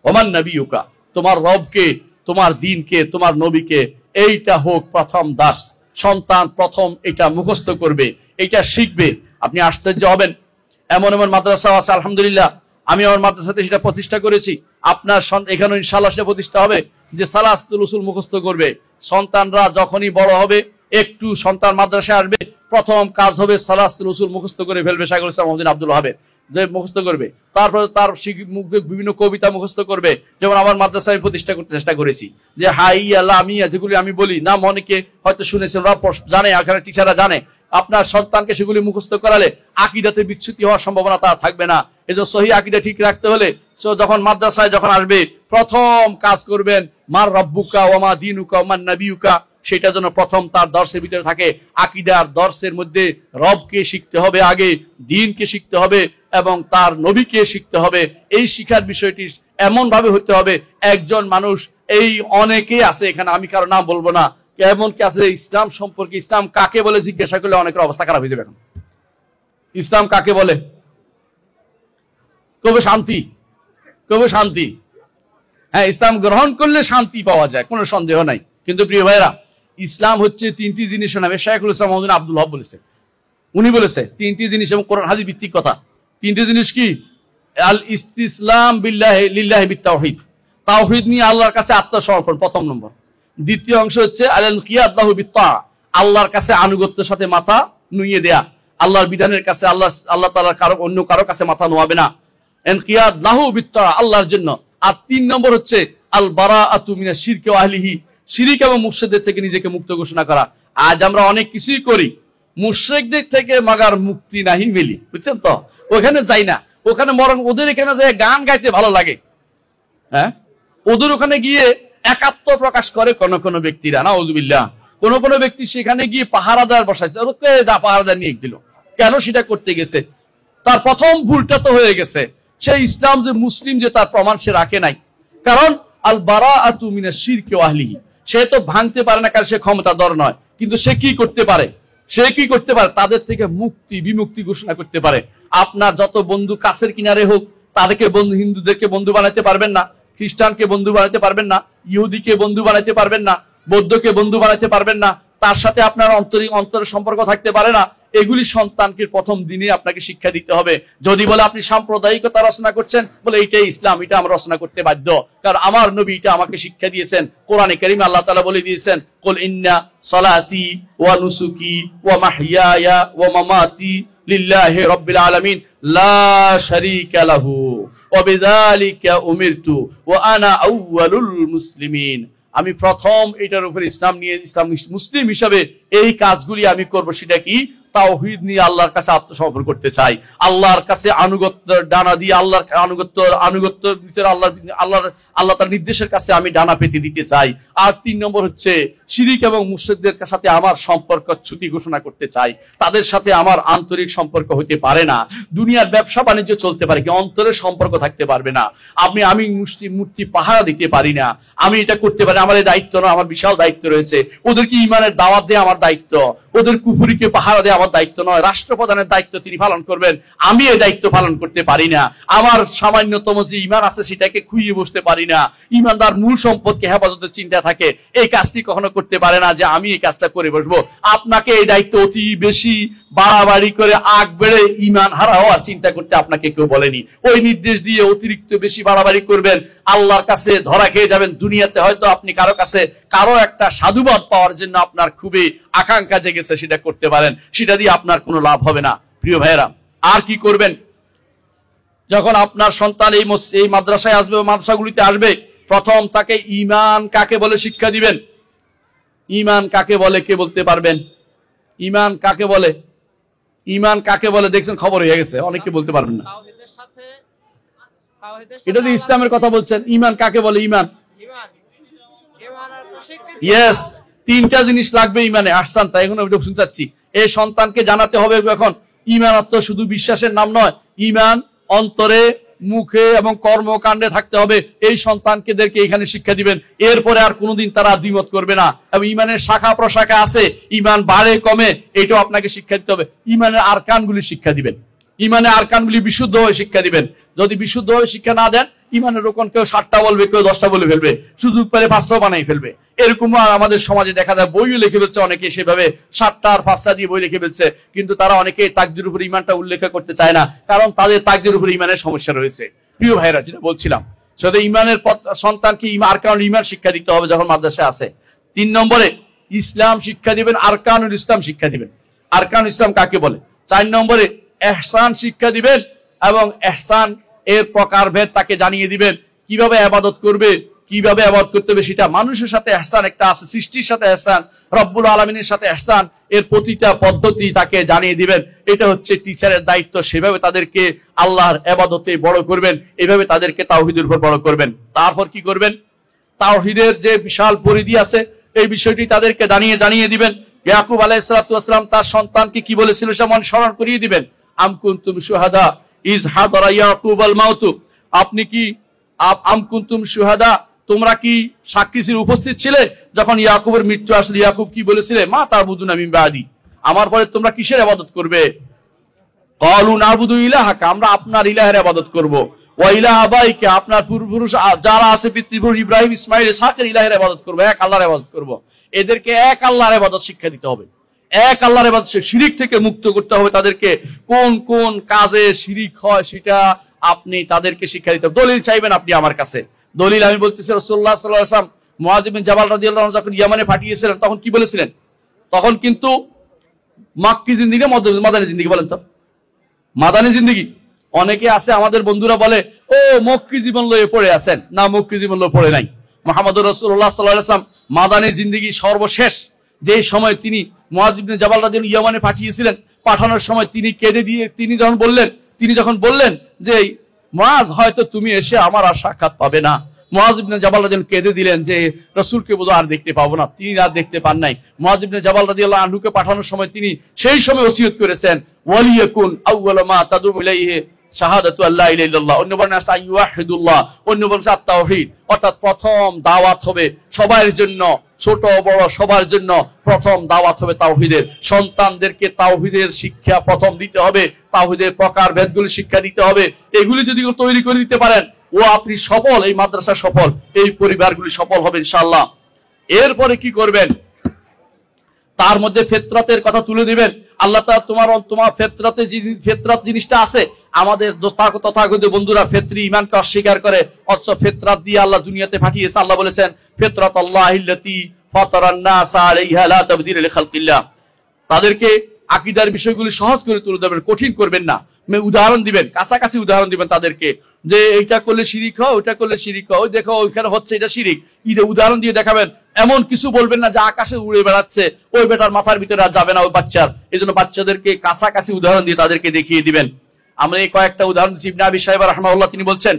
ওয়া মান নাবিয়ুকা, তোমার রবকে, তোমার দ্বীনকে, তোমার নবীকে, এইটা হোক প্রথম দাস। সন্তান প্রথম এটা মুখস্থ করবে, এটা শিখবে। আপনি আশ্চর্য হবেন, এমন এমন মাদ্রাসা আছে আলহামদুলিল্লাহ, আমি আমার মাদ্রাসাতে সেটা প্রতিষ্ঠা করেছি। আপনার এখানে ইনশাআল্লাহ সেটা প্রতিষ্ঠা হবে যে সালাসাতুল উসুল মুখস্থ করবে। সন্তানরা যখনই বড় হবে, একটু সন্তান মাদ্রাসায় আসবে, প্রথম কাজ হবে সালাসাতুল উসুল মুখস্থ করে ফেলবে। শাইখুল ইসলাম মুহাম্মদ আব্দুল ওয়াহাবের মুখস্থ করবে। তারপরে তার বিভিন্ন কবিতা মুখস্থ করবে। যেমন আমার মাদ্রাসা আমি প্রতিষ্ঠা করতে চেষ্টা করেছি যে হাইয়া লামিয়া, যেগুলি আমি বলি নাম অনেকে হয়তো শুনেছেন, জানে, এখানে টিচাররা জানে। আপনার সন্তানকে সেগুলি মুখস্থ করালে আকীদাতে বিচ্যুতি হওয়ার সম্ভাবনা তার থাকবে না। এজন্য সহিহ আকীদা ঠিক রাখতে হলে যখন মাদ্রাসায় যখন আসবে, প্রথম কাজ করবেন মার রাব্বুকা ওয়া মা দীনুকা ওয়া মান নাবিয়ুকা, সেটা যেন প্রথম তার দর্শের ভিতরে থাকে। আকীদার দর্শের মধ্যে রবকে শিখতে হবে, আগে দ্বীনকে শিখতে হবে এবং তার নবীকে শিখতে হবে। এই শিখার বিষয়টি এমন ভাবে হতে হবে, একজন মানুষ, এই অনেকেই আছে এখানে, আমি কারো নাম বলবো না, এমন কি আছে ইসলাম সম্পর্কে, ইসলাম কাকে বলে জিজ্ঞাসা করলে অনেকের অবস্থা খারাপ হয়ে যাবে। এখন ইসলাম কাকে বলে? কবে শান্তি, কবে শান্তি। হ্যাঁ, ইসলাম গ্রহণ করলে শান্তি পাওয়া যায়, কোনো সন্দেহ নাই। কিন্তু প্রিয় ভাইরা, ইসলাম হচ্ছে তিনটি জিনিসের নামে শাইখুল ইসলাম মুহাম্মদ আব্দুল ওয়াহাব বলেছে। উনি বলেছে তিনটি জিনিস, এবং কোরআন হাদিস ভিত্তিক কথা। তিনটি জিনিস কি? আল ইস্তিসলাম বিল্লাহি লিল্লাহি বিত্তাওহীদ, তাওহীদ নিয়ে আল্লাহর কাছে আত্মসমর্পণ প্রথম নম্বর। দ্বিতীয় অংশ হচ্ছে আল ইনকিয়াদ লাহু বিত্তাআ, আল্লাহর কাছে আনুগত্যের সাথে মাথা নুইয়ে দেয়া। আল্লাহর বিধানের কাছে আল্লাহ তাআলা অন্য কারো কাছে মাথা নোয়াবে না। ইনকিয়াদ লাহু বিত্তাআ, আল্লাহর জন্য। আর তিন নম্বর হচ্ছে আল বারাআতু মিনাশ শিরকি ওয়া আহলিহি, শিরিক এবং মুশরিকদের থেকে নিজেকে মুক্ত ঘোষণা করা। আজ আমরা অনেক কিছুই করি, মুশরিকদের থেকে মাগার মুক্তি নাহি মিলি, বুঝছেন তো? ওখানে যাই না, ওখানে বরং ওদের এখানে যে গান গাইতে ভালো লাগে। হ্যাঁ, ওদের ওখানে গিয়ে একাত্ম প্রকাশ করে কোন ব্যক্তিরা, নাউযুবিল্লাহ। কোন ব্যক্তি সেখানে গিয়ে পাহারাদার বসাইছে, পাহারাদার নিয়ে দিল। কেন সেটা করতে গেছে? তার প্রথম ভুলটা তো হয়ে গেছে, সে ইসলাম যে মুসলিম যে তার প্রমাণ সে রাখে নাই। কারণ আল বারাআতু মিনাশ শিরকি ওয়া আহলিহি, সে তো ভাঙতে পারে না, কারণ সে ক্ষমতাধর নয়। কিন্তু সে কি করতে পারে? তাদের থেকে বিমুক্তি ঘোষণা করতে পারে। আপনার যত বন্ধু কাছের কিনারে হোক, তাদেরকে বন্ধু, হিন্দুদেরকে বন্ধু বানাতে পারবেন না, খ্রিস্টানকে বন্ধু বানাতে পারবেন না, ইহুদিকে বন্ধু বানাতে পারবেন না, বৌদ্ধকে বন্ধু বানাতে পারবেন না, তার সাথে আপনার অন্তরের সম্পর্ক থাকতে পারে না। এগুলি সন্তানকে প্রথম দিনে আপনাকে শিক্ষা দিতে হবে। যদি বলে আপনি সাম্প্রদায়িকতা রচনা করছেন, বলে এইটাই ইসলাম, এটা আমরা রচনা করতে বাধ্য, কারণ আমার নবী এটা আমাকে শিক্ষা দিয়েছেন। কোরআনে কারীমে আল্লাহ তাআলা বলে দিয়েছেন, কুল ইন্না সলাতি ওয়া নুসুকি ওয়া মাহইয়ায়া ওয়া মামাতি লিল্লাহি রাব্বিল আলামিন লা শারীকা লাহু ওয়া বিযালিকা উমিরতু ওয়া আনা আউয়ালুল মুসলিমিন। আমি প্রথম এটার উপর ইসলাম নিয়ে, ইসলাম মুসলিম হিসাবে এই কাজগুলি আমি করব। সেটা কি? তাওহীদ নিয়ে আল্লাহর কাছে আত্মসমর্পণ করতে চাই, আল্লাহর কাছে আনুগত্য ডানা দিয়ে, আল্লাহর আনুগত্যের ভিতরে আল্লাহ তার নির্দেশের কাছে আমি ডানা পেতে দিতে চাই। আর তিন নম্বর হচ্ছে শিরিক এবং মুশরিকদের সাথে আমার সম্পর্ক ছুটি ঘোষণা করতে চাই। তাদের সাথে আমার আন্তরিক সম্পর্ক হতে পারে না। দুনিয়ার ব্যবসা বাণিজ্য চলতে পারে, কি অন্তরের সম্পর্ক থাকতে পারবে না। আমি মূর্তি পাহারা দিতে পারি না, আমি এটা করতে পারি, আমার এই দায়িত্ব না, আমার বিশাল দায়িত্ব রয়েছে। ওদেরকে ঈমানের দাওয়াত দেয়া আমার দায়িত্ব, ওদের কুফরিকে পাহারা দেয়া আমার দায়িত্ব নয়। রাষ্ট্রপ্রধানের দায়িত্ব তিনি পালন করবেন, আমি এই দায়িত্ব পালন করতে পারি না। আমার সামান্যতম যে ঈমান আছে সেটাকে খুইয়ে বসতে পারি না। ঈমানদার মূল সম্পদকে হেফাজতের চিন্তা থাকে, এই কাজটি কখনো করতে পারে না যে আমি এই কাজটা করে বসবো। আপনাকে এই দায়িত্ব অতি বেশি বাড়াবাড়ি করে আগ বেড়ে ঈমান হারা হওয়ার চিন্তা করতে আপনাকে কেউ বলেনি। ওই নির্দেশ দিয়ে অতিরিক্ত বেশি বাড়াবাড়ি করবেন, আল্লাহর কাছে ধরা খেয়ে যাবেন। দুনিয়াতে হয়তো আপনি কারো একটা সাধুবাদ পাওয়ার জন্য আপনার খুবই আকাঙ্ক্ষা জেগেছে, সেটা করতে পারেন, সেটা দিয়ে আপনার কোনো লাভ হবে না। প্রিয় ভাইয়েরা, আর কি করবেন? যখন আপনার সন্তান এই মাদ্রাসায় আসবে, মাদ্রাসাগুলিতে আসবে, প্রথম তাকে ঈমান কাকে বলে শিক্ষা দিবেন। ঈমান কাকে বলে কে বলতে পারবেন? ঈমান কাকে বলে? ঈমান কাকে বলে দেখছেন, খবর হয়ে গেছে, অনেকে বলতে পারবেন না। এটা তো ইসলামের কথা বলছেন, ঈমান কাকে বলে? ঈমান, ইয়েস, তিনটা জিনিস লাগবে ঈমানে। আহসান, তাই এখন আমি শুনতে চাচ্ছি, এই সন্তানকে জানাতে হবে এখন ঈমান অর্থ শুধু বিশ্বাসের নাম নয়, ঈমান অন্তরে, মুখে এবং কর্মকাণ্ডে থাকতে হবে। এই সন্তানকেদেরকে এখানে শিক্ষা দিবেন। এরপরে আর কোনোদিন তারা দ্বিমত করবে না। এবং ঈমানের শাখা প্রশাখা আছে, ঈমান বাড়ে কমে, এটাও আপনাকে শিক্ষা দিতে হবে। ঈমানের আরকানগুলি শিক্ষা দিবেন, ঈমানের আরকানগুলি বিশুদ্ধভাবে শিক্ষা দিবেন। যদি বিশুদ্ধভাবে শিক্ষা না দেন, ঈমানের রোকন কেউ 7টা বলবে, কেউ 10টা বলে ফেলবে, সুযোগ পেলে 5টাও বানাই ফেলবে। এরকম আমাদের সমাজে দেখা যায়, বইও লিখে ফেলছে অনেকে, সেভাবে 7টা আর 5টা দিয়ে বই লিখে ফেলছে, কিন্তু তারা অনেকে তাকদীরের উপর ঈমানটা উল্লেখ করতে চায় না, কারণ তাদের তাকদীরের উপর ঈমানের সমস্যা রয়েছে। প্রিয় ভাইরা, যেটা বলছিলাম, সেটা ঈমানের সন্তানকে আরকানুল ঈমান শিক্ষা দিতে হবে যখন মাদ্রাসায় আসে। 3 নম্বরে ইসলাম শিক্ষা দিবেন, আরকানুল ইসলাম শিক্ষা দিবেন। আরকানুল ইসলাম কাকে বলে? 4 নম্বরে ইহসান শিক্ষা দিবেন, এবং ইহসান এর প্রকারভেদ তাকে জানিয়ে দিবেন। কিভাবে ইবাদত করবে, কিভাবে ইবাদত করতে হবে সেটা। মানুষের সাথে ইহসান একটা আছে, সৃষ্টির সাথে ইহসান, রব্বুল আলামিনের সাথে ইহসান, এর প্রতিটা পদ্ধতি তাকে জানিয়ে দিবেন। এটা হচ্ছে টিচারের দায়িত্ব। সেভাবে তাদেরকে আল্লাহর ইবাদতে বড় করবেন, এভাবে তাদেরকে তাওহীদের উপর বড় করবেন। তারপর কি করবেন? তাওহীদের যে বিশাল পরিধি আছে, এই বিষয়টি তাদেরকে জানিয়ে দিবেন। ইয়াকুব আলাইহিস সালাতু ওয়াস সালাম তার সন্তানকে কি বলেছিল সেটা স্মরণ করিয়ে দিবেন। আম কুনতুম শুহাদা ইজ হাদারা ইয়াকুব আল মাউত, আপনি কি আম কুনতুম শুহাদা, তোমরা কি সাক্ষী ছিলে, উপস্থিত ছিলে যখন ইয়াকুবের মৃত্যু আসলে? ইয়াকুব কি বলেছিলে? মা তা'বুদুনা মিন বাদি, আমার পরে তোমরা কিসের ইবাদত করবে? ক্বালু না'বুদু ইলাহাকা, আমরা আপনার ইলাহের ইবাদত করব, ওয়া ইলাহা আবাইকা, আপনার পূর্বপুরুষ যারা আছে পিতৃপুরুষ ইব্রাহিম, ইসমাইল, ইসহাকের ইলাহের ইবাদত করব, এক আল্লাহর ইবাদত করব। এদেরকে এক আল্লাহর ইবাদত শিক্ষা দিতে হবে, এক আল্লাহর ইবাদত, শিরিক থেকে মুক্ত করতে হবে তাদেরকে। কোন কোন কাজে শিরিক হয় সেটা আপনি তাদেরকে শিক্ষা দিতে হবে। দলিল চাইবেন আপনি আমার কাছে, দলিল আমি বলতেছি, রাসূলুল্লাহ সাল্লাল্লাহু আলাইহি ওয়াসাল্লাম মুআয ইবনে জাবাল রাদিয়াল্লাহু আনহু যখন ইয়ামানে পাঠিয়েছিলেন, তখন কি বলেছিলেন? তখন কিন্তু মাক্কি জিন্দেগি, মাদানী জিন্দেগি, বলেন তো মাদানী জিন্দেগি। অনেকে আছে আমাদের বন্ধুরা বলে, ও মক্কি জীবন লয়ে পড়ে আছেন। না, মক্কি জীবন লয়ে পড়ে নাই। মুহাম্মদুর রাসূলুল্লাহ সাল্লাল্লাহু আলাইহি ওয়াসাল্লাম মাদানী জিন্দেগি সর্বশেষ যে সময় তিনি মুআয ইবনে জাবাল রাদিয়াল্লাহু আনহু ইয়ামানে পাঠিয়েছিলেন, পাঠানোর সময় তিনি কেঁদে দিয়ে তিনি যখন বললেন যে মুআয, হয়তো তুমি এসে আমার আর সাক্ষাৎ পাবে না। মুআয ইবনে জাবাল রাদিয়াল্লাহু আনহু কেঁদে দিলেন যে রাসূলকে বোধহয় আর দেখতে পাবো না। তিনি আর দেখতে পান নাই। মুআয ইবনে জাবাল রাদিয়াল্লাহু আনহুকে পাঠানোর সময় তিনি সেই সময় ওসিয়ত করেছেন, ওয়ালিয়াকুন আউওয়ালা মা তাদউ ইলাইহি শাহাদাতু আল্লা ইলাহা ইল্লাল্লাহ, অন্য বর্ণনা আছে আইয়ুহিদুল্লাহ, অন্য বর্ণনা আছে তাওহীদ। অর্থাৎ প্রথম দাওয়াত হবে সবার জন্য, ছোট বড় সবার জন্য প্রথম দাওয়াত হবে তাওহীদের। সন্তানদেরকে তাওহীদের শিক্ষা প্রথম দিতে হবে, তাওহীদের প্রকারভেদগুলি শিক্ষা দিতে হবে। এগুলি যদি তৈরি করে দিতে পারেন, ও আপনি সফল, এই মাদ্রাসা সফল, এই পরিবারগুলি সফল হবে ইনশাআল্লাহ। এরপরে কি করবেন? তার মধ্যে ফিতরাতের কথা তুলে দিবেন। আল্লাহ তাআলা তোমার ফিতরাতে যে ফিতরাত জিনিসটা আছে, আমাদের তথাগত বন্ধুরা ফিতরি ঈমানকে অস্বীকার করে, অথচ ফিতরাত দিয়ে আল্লাহ দুনিয়াতে পাঠিয়েছে। আল্লাহ বলেছেন, ফিতরাতাল্লাহিল্লাতী ফাতারান নাস আলাইহা লা তাবদীলা লিখালকিল্লাহ। তাদেরকে আকীদার বিষয়গুলি সহজ করে তুলে দেবেন, কঠিন করবেন না। উদাহরণ দিবেন, কাছাকাছি উদাহরণ দিবেন তাদেরকে, যে এইটা করলে শিরিক হয়, ওইটা করলে শিরিক হয়, ওই দেখো ওইখানে হচ্ছে এটা শিরিক, উদাহরণ দিয়ে দেখাবেন। এমন কিছু বলবেন না যে আকাশে উড়ে বেড়াচ্ছে, ওই বেটার মাথার ভিতরে আর যাবে না ওই বাচ্চার। এই জন্য বাচ্চাদেরকে কাছাকাছি উদাহরণ দিয়ে তাদেরকে দেখিয়ে দিবেন। আমরা এই কয়েকটা উদাহরণ দিচ্ছি। ইবনে আবি শাইবা রাহিমাহুল্লাহ তিনি বলছেন,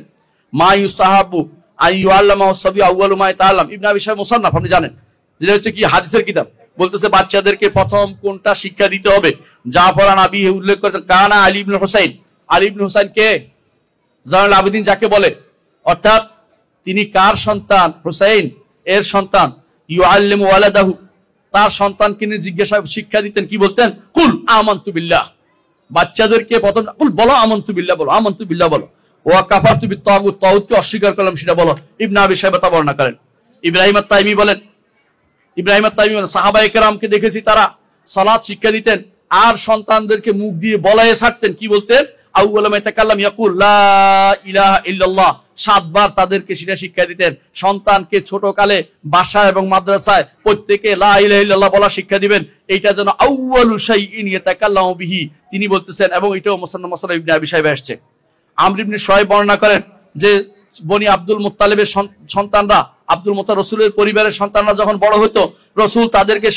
মা ইউস্তাহাবু আইয়ুআল্লামা সাবি আউয়ালু মা ইয়াতাআল্লাম। ইবনে আবি শাইবা মুসান্নাফ, আপনি জানেন, যেটা হচ্ছে কি হাদিসের কিতাব। বলতেছে বাচ্চাদেরকে প্রথম কোনটা শিক্ষা দিতে হবে? জাফর আন আবি উল্লেখ করেছেন, কানা আলী ইবনে হুসাইন। আলী ইবনে হুসাইন কে? জালাল আবেদিন যাকে বলে, অর্থাৎ তিনি কার সন্তান? হুসাইন এর সন্তান। ইউআল্লিমু ওয়ালাদাহু, তার সন্তানকে নিয়ে জিজ্ঞাসা শিক্ষা দিতেন, কি বলতেন? কুল আমানতু বিল্লাহ। বাচ্চাদেরকে প্রথম বলো আমানতু বিল্লাহ, বলো আমানতু বিল্লাহ বলো। ওয়া কাফারতু বিত-তাগুত, তাগুতকে অস্বীকার করলাম সেটা বলো। ইবনে আবি শাইবা তা বর্ণনা করেন। ইব্রাহিম আত-তাইমি বলেন, সাহাবায়ে কেরামকে দেখেছি তারা সালাত শিক্ষা দিতেন, আর সন্তানদেরকে মুখ দিয়ে বলায়ে ছাড়তেন। কি বলতেন? আউয়ালু মা ইয়াতাকাল্লাম ইয়াকুল লা ইলাহা ইল্লাল্লাহ, 7 বার তাদেরকে সেটা শিক্ষা দিতেন। সন্তানকে ছোটকালে বাসা এবং মাদ্রাসায় প্রত্যেকে লা ইলাহা ইল্লাল্লাহ বলা শিক্ষা দিবেন। এইটা যেন আউয়ালু শাইইন ইয়াতাকাল্লামু বিহি, তিনি বলতেছেন। এবং এটাও মুসান্নাফ ইবনে আবি শাইবা আসছে। আমর ইবনে শুআয়ব বর্ণনা করেন যে বনি আব্দুল মুত্তালিবের সন্তানরা, আব্দুল মুত্তালিব রাসূলের পরিবারের সন্তানরা যখন বড় হতো, রাসূল তাদেরকে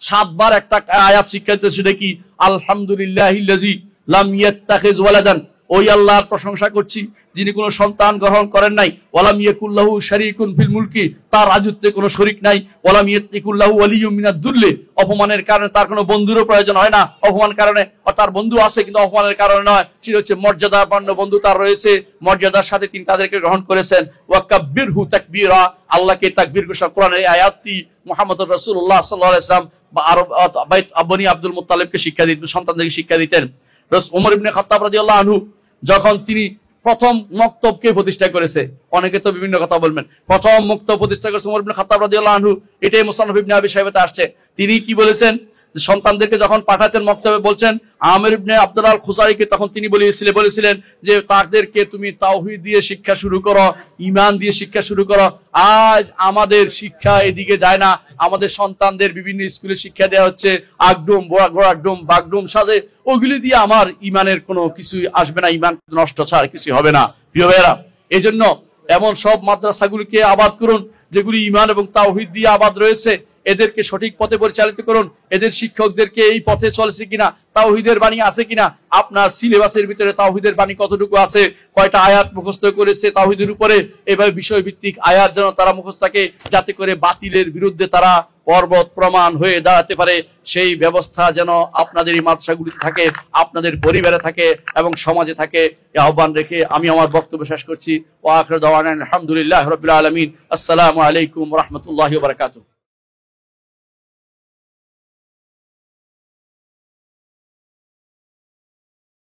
7বার একটা আয়াত শিক্ষা দিতে, সেটা কি? আলহামদুলিল্লাহিল্লাযী লাম ইয়াত্তাখিজ ওয়ালাদান, ওই আল্লাহর প্রশংসা করছি যিনি কোনো সন্তান গ্রহণ করেন নাই। ওয়ালাম ইয়াকুল্লাহু শারীকুন ফিল মুলকি, তার রাজত্বে কোনো শরীক নাই। ওয়ালাম ইয়াতিকুল্লাহু ওয়ালিয়্যুম মিনাদ দুল্লি, অপমানের কারণে তার কোনো বন্ধুরও প্রয়োজন হয় না। অপমান কারণে তার বন্ধু আছে কিন্তু অপমানের কারণে নয়, সেটা হচ্ছে মর্যাদাপূর্ণ বন্ধু তার রয়েছে, মর্যাদার সাথে তিনি তাদেরকে গ্রহণ করেছেন। ওয়াকাব্বিরহু তাকবীরা, আল্লাহকে তাকবীর ঘোষণা। কোরআনের এই আয়াতটি মুহাম্মদুর রাসূলুল্লাহ সাল্লাল্লাহু আলাইহি ওয়াসাল্লাম বনি আব্দুল মুত্তালিবকে শিক্ষা দিতেন, সন্তানদেরকে শিক্ষা দিতেন। ওমর ইবনে খাত্তাব রাদিয়াল্লাহু আনহু যখন তিনি প্রথম মক্তবকে প্রতিষ্ঠা করেছে, অনেকে তো বিভিন্ন কথা বলবেন, প্রথম মক্তব প্রতিষ্ঠা করেছে ওমর ইবনে খাত্তাব রাদিয়াল্লাহু আনহু, এটাই মুসান্নাফ ইবনে আবি শাইবাতে আসছে। তিনি কি বলেছেন? সন্তানদেরকে যখন পাঠাতেন মক্তবে, বলছেন আমির ইবনে আব্দুল্লাহ আল খুজাইকে, তখন তিনি বলেছিলেন যে তাদেরকে তুমি তাওহীদ দিয়ে শিক্ষা শুরু করো, ঈমান দিয়ে শিক্ষা শুরু করো। আজ আমাদের শিক্ষা এদিকে যায় না, আমাদের সন্তানদের বিভিন্ন স্কুলে শিক্ষা দেওয়া হচ্ছে আগডুম, ঘোড়াডুম, বাগডুম সাজে, ওগুলি দিয়ে আমার ঈমানের কোনো কিছুই আসবে না, ঈমান নষ্ট ছাড়া কিছুই হবে না। প্রিয় ভাইয়েরা, এই জন্য এমন সব মাদ্রাসাগুলিকে আবাদ করুন যেগুলি ঈমান এবং তাওহীদ দিয়ে আবাদ রয়েছে, এদেরকে সঠিক পথে পরিচালিত করুন। এদের শিক্ষকদেরকে এই পথে চলেছে কিনা, তাওহীদের বাণী আছে কিনা, আপনার সিলেবাসের ভিতরে তাওহীদের বাণী কতটুকু আছে, কয়টা আয়াত মুখস্থ করেছে তাওহীদের উপরে, এভাবে বিষয়ভিত্তিক আয়াত যেন তারা মুখস্থ থাকে, যাতে করে বাতিলের বিরুদ্ধে তারা পর্বত প্রমাণ হয়ে দাঁড়াতে পারে। সেই ব্যবস্থা যেন আপনাদের এই মাদ্রাসাগুলিতে থাকে, আপনাদের পরিবারে থাকে এবং সমাজে থাকে। এই আহ্বান রেখে আমি আমার বক্তব্য শেষ করছি। ওয়া আখিরু দাওয়ানা আলহামদুলিল্লাহি রাব্বিল আলামিন। আসসালামু আলাইকুম ওয়া রাহমাতুল্লাহি ওয়া বারাকাতুহু।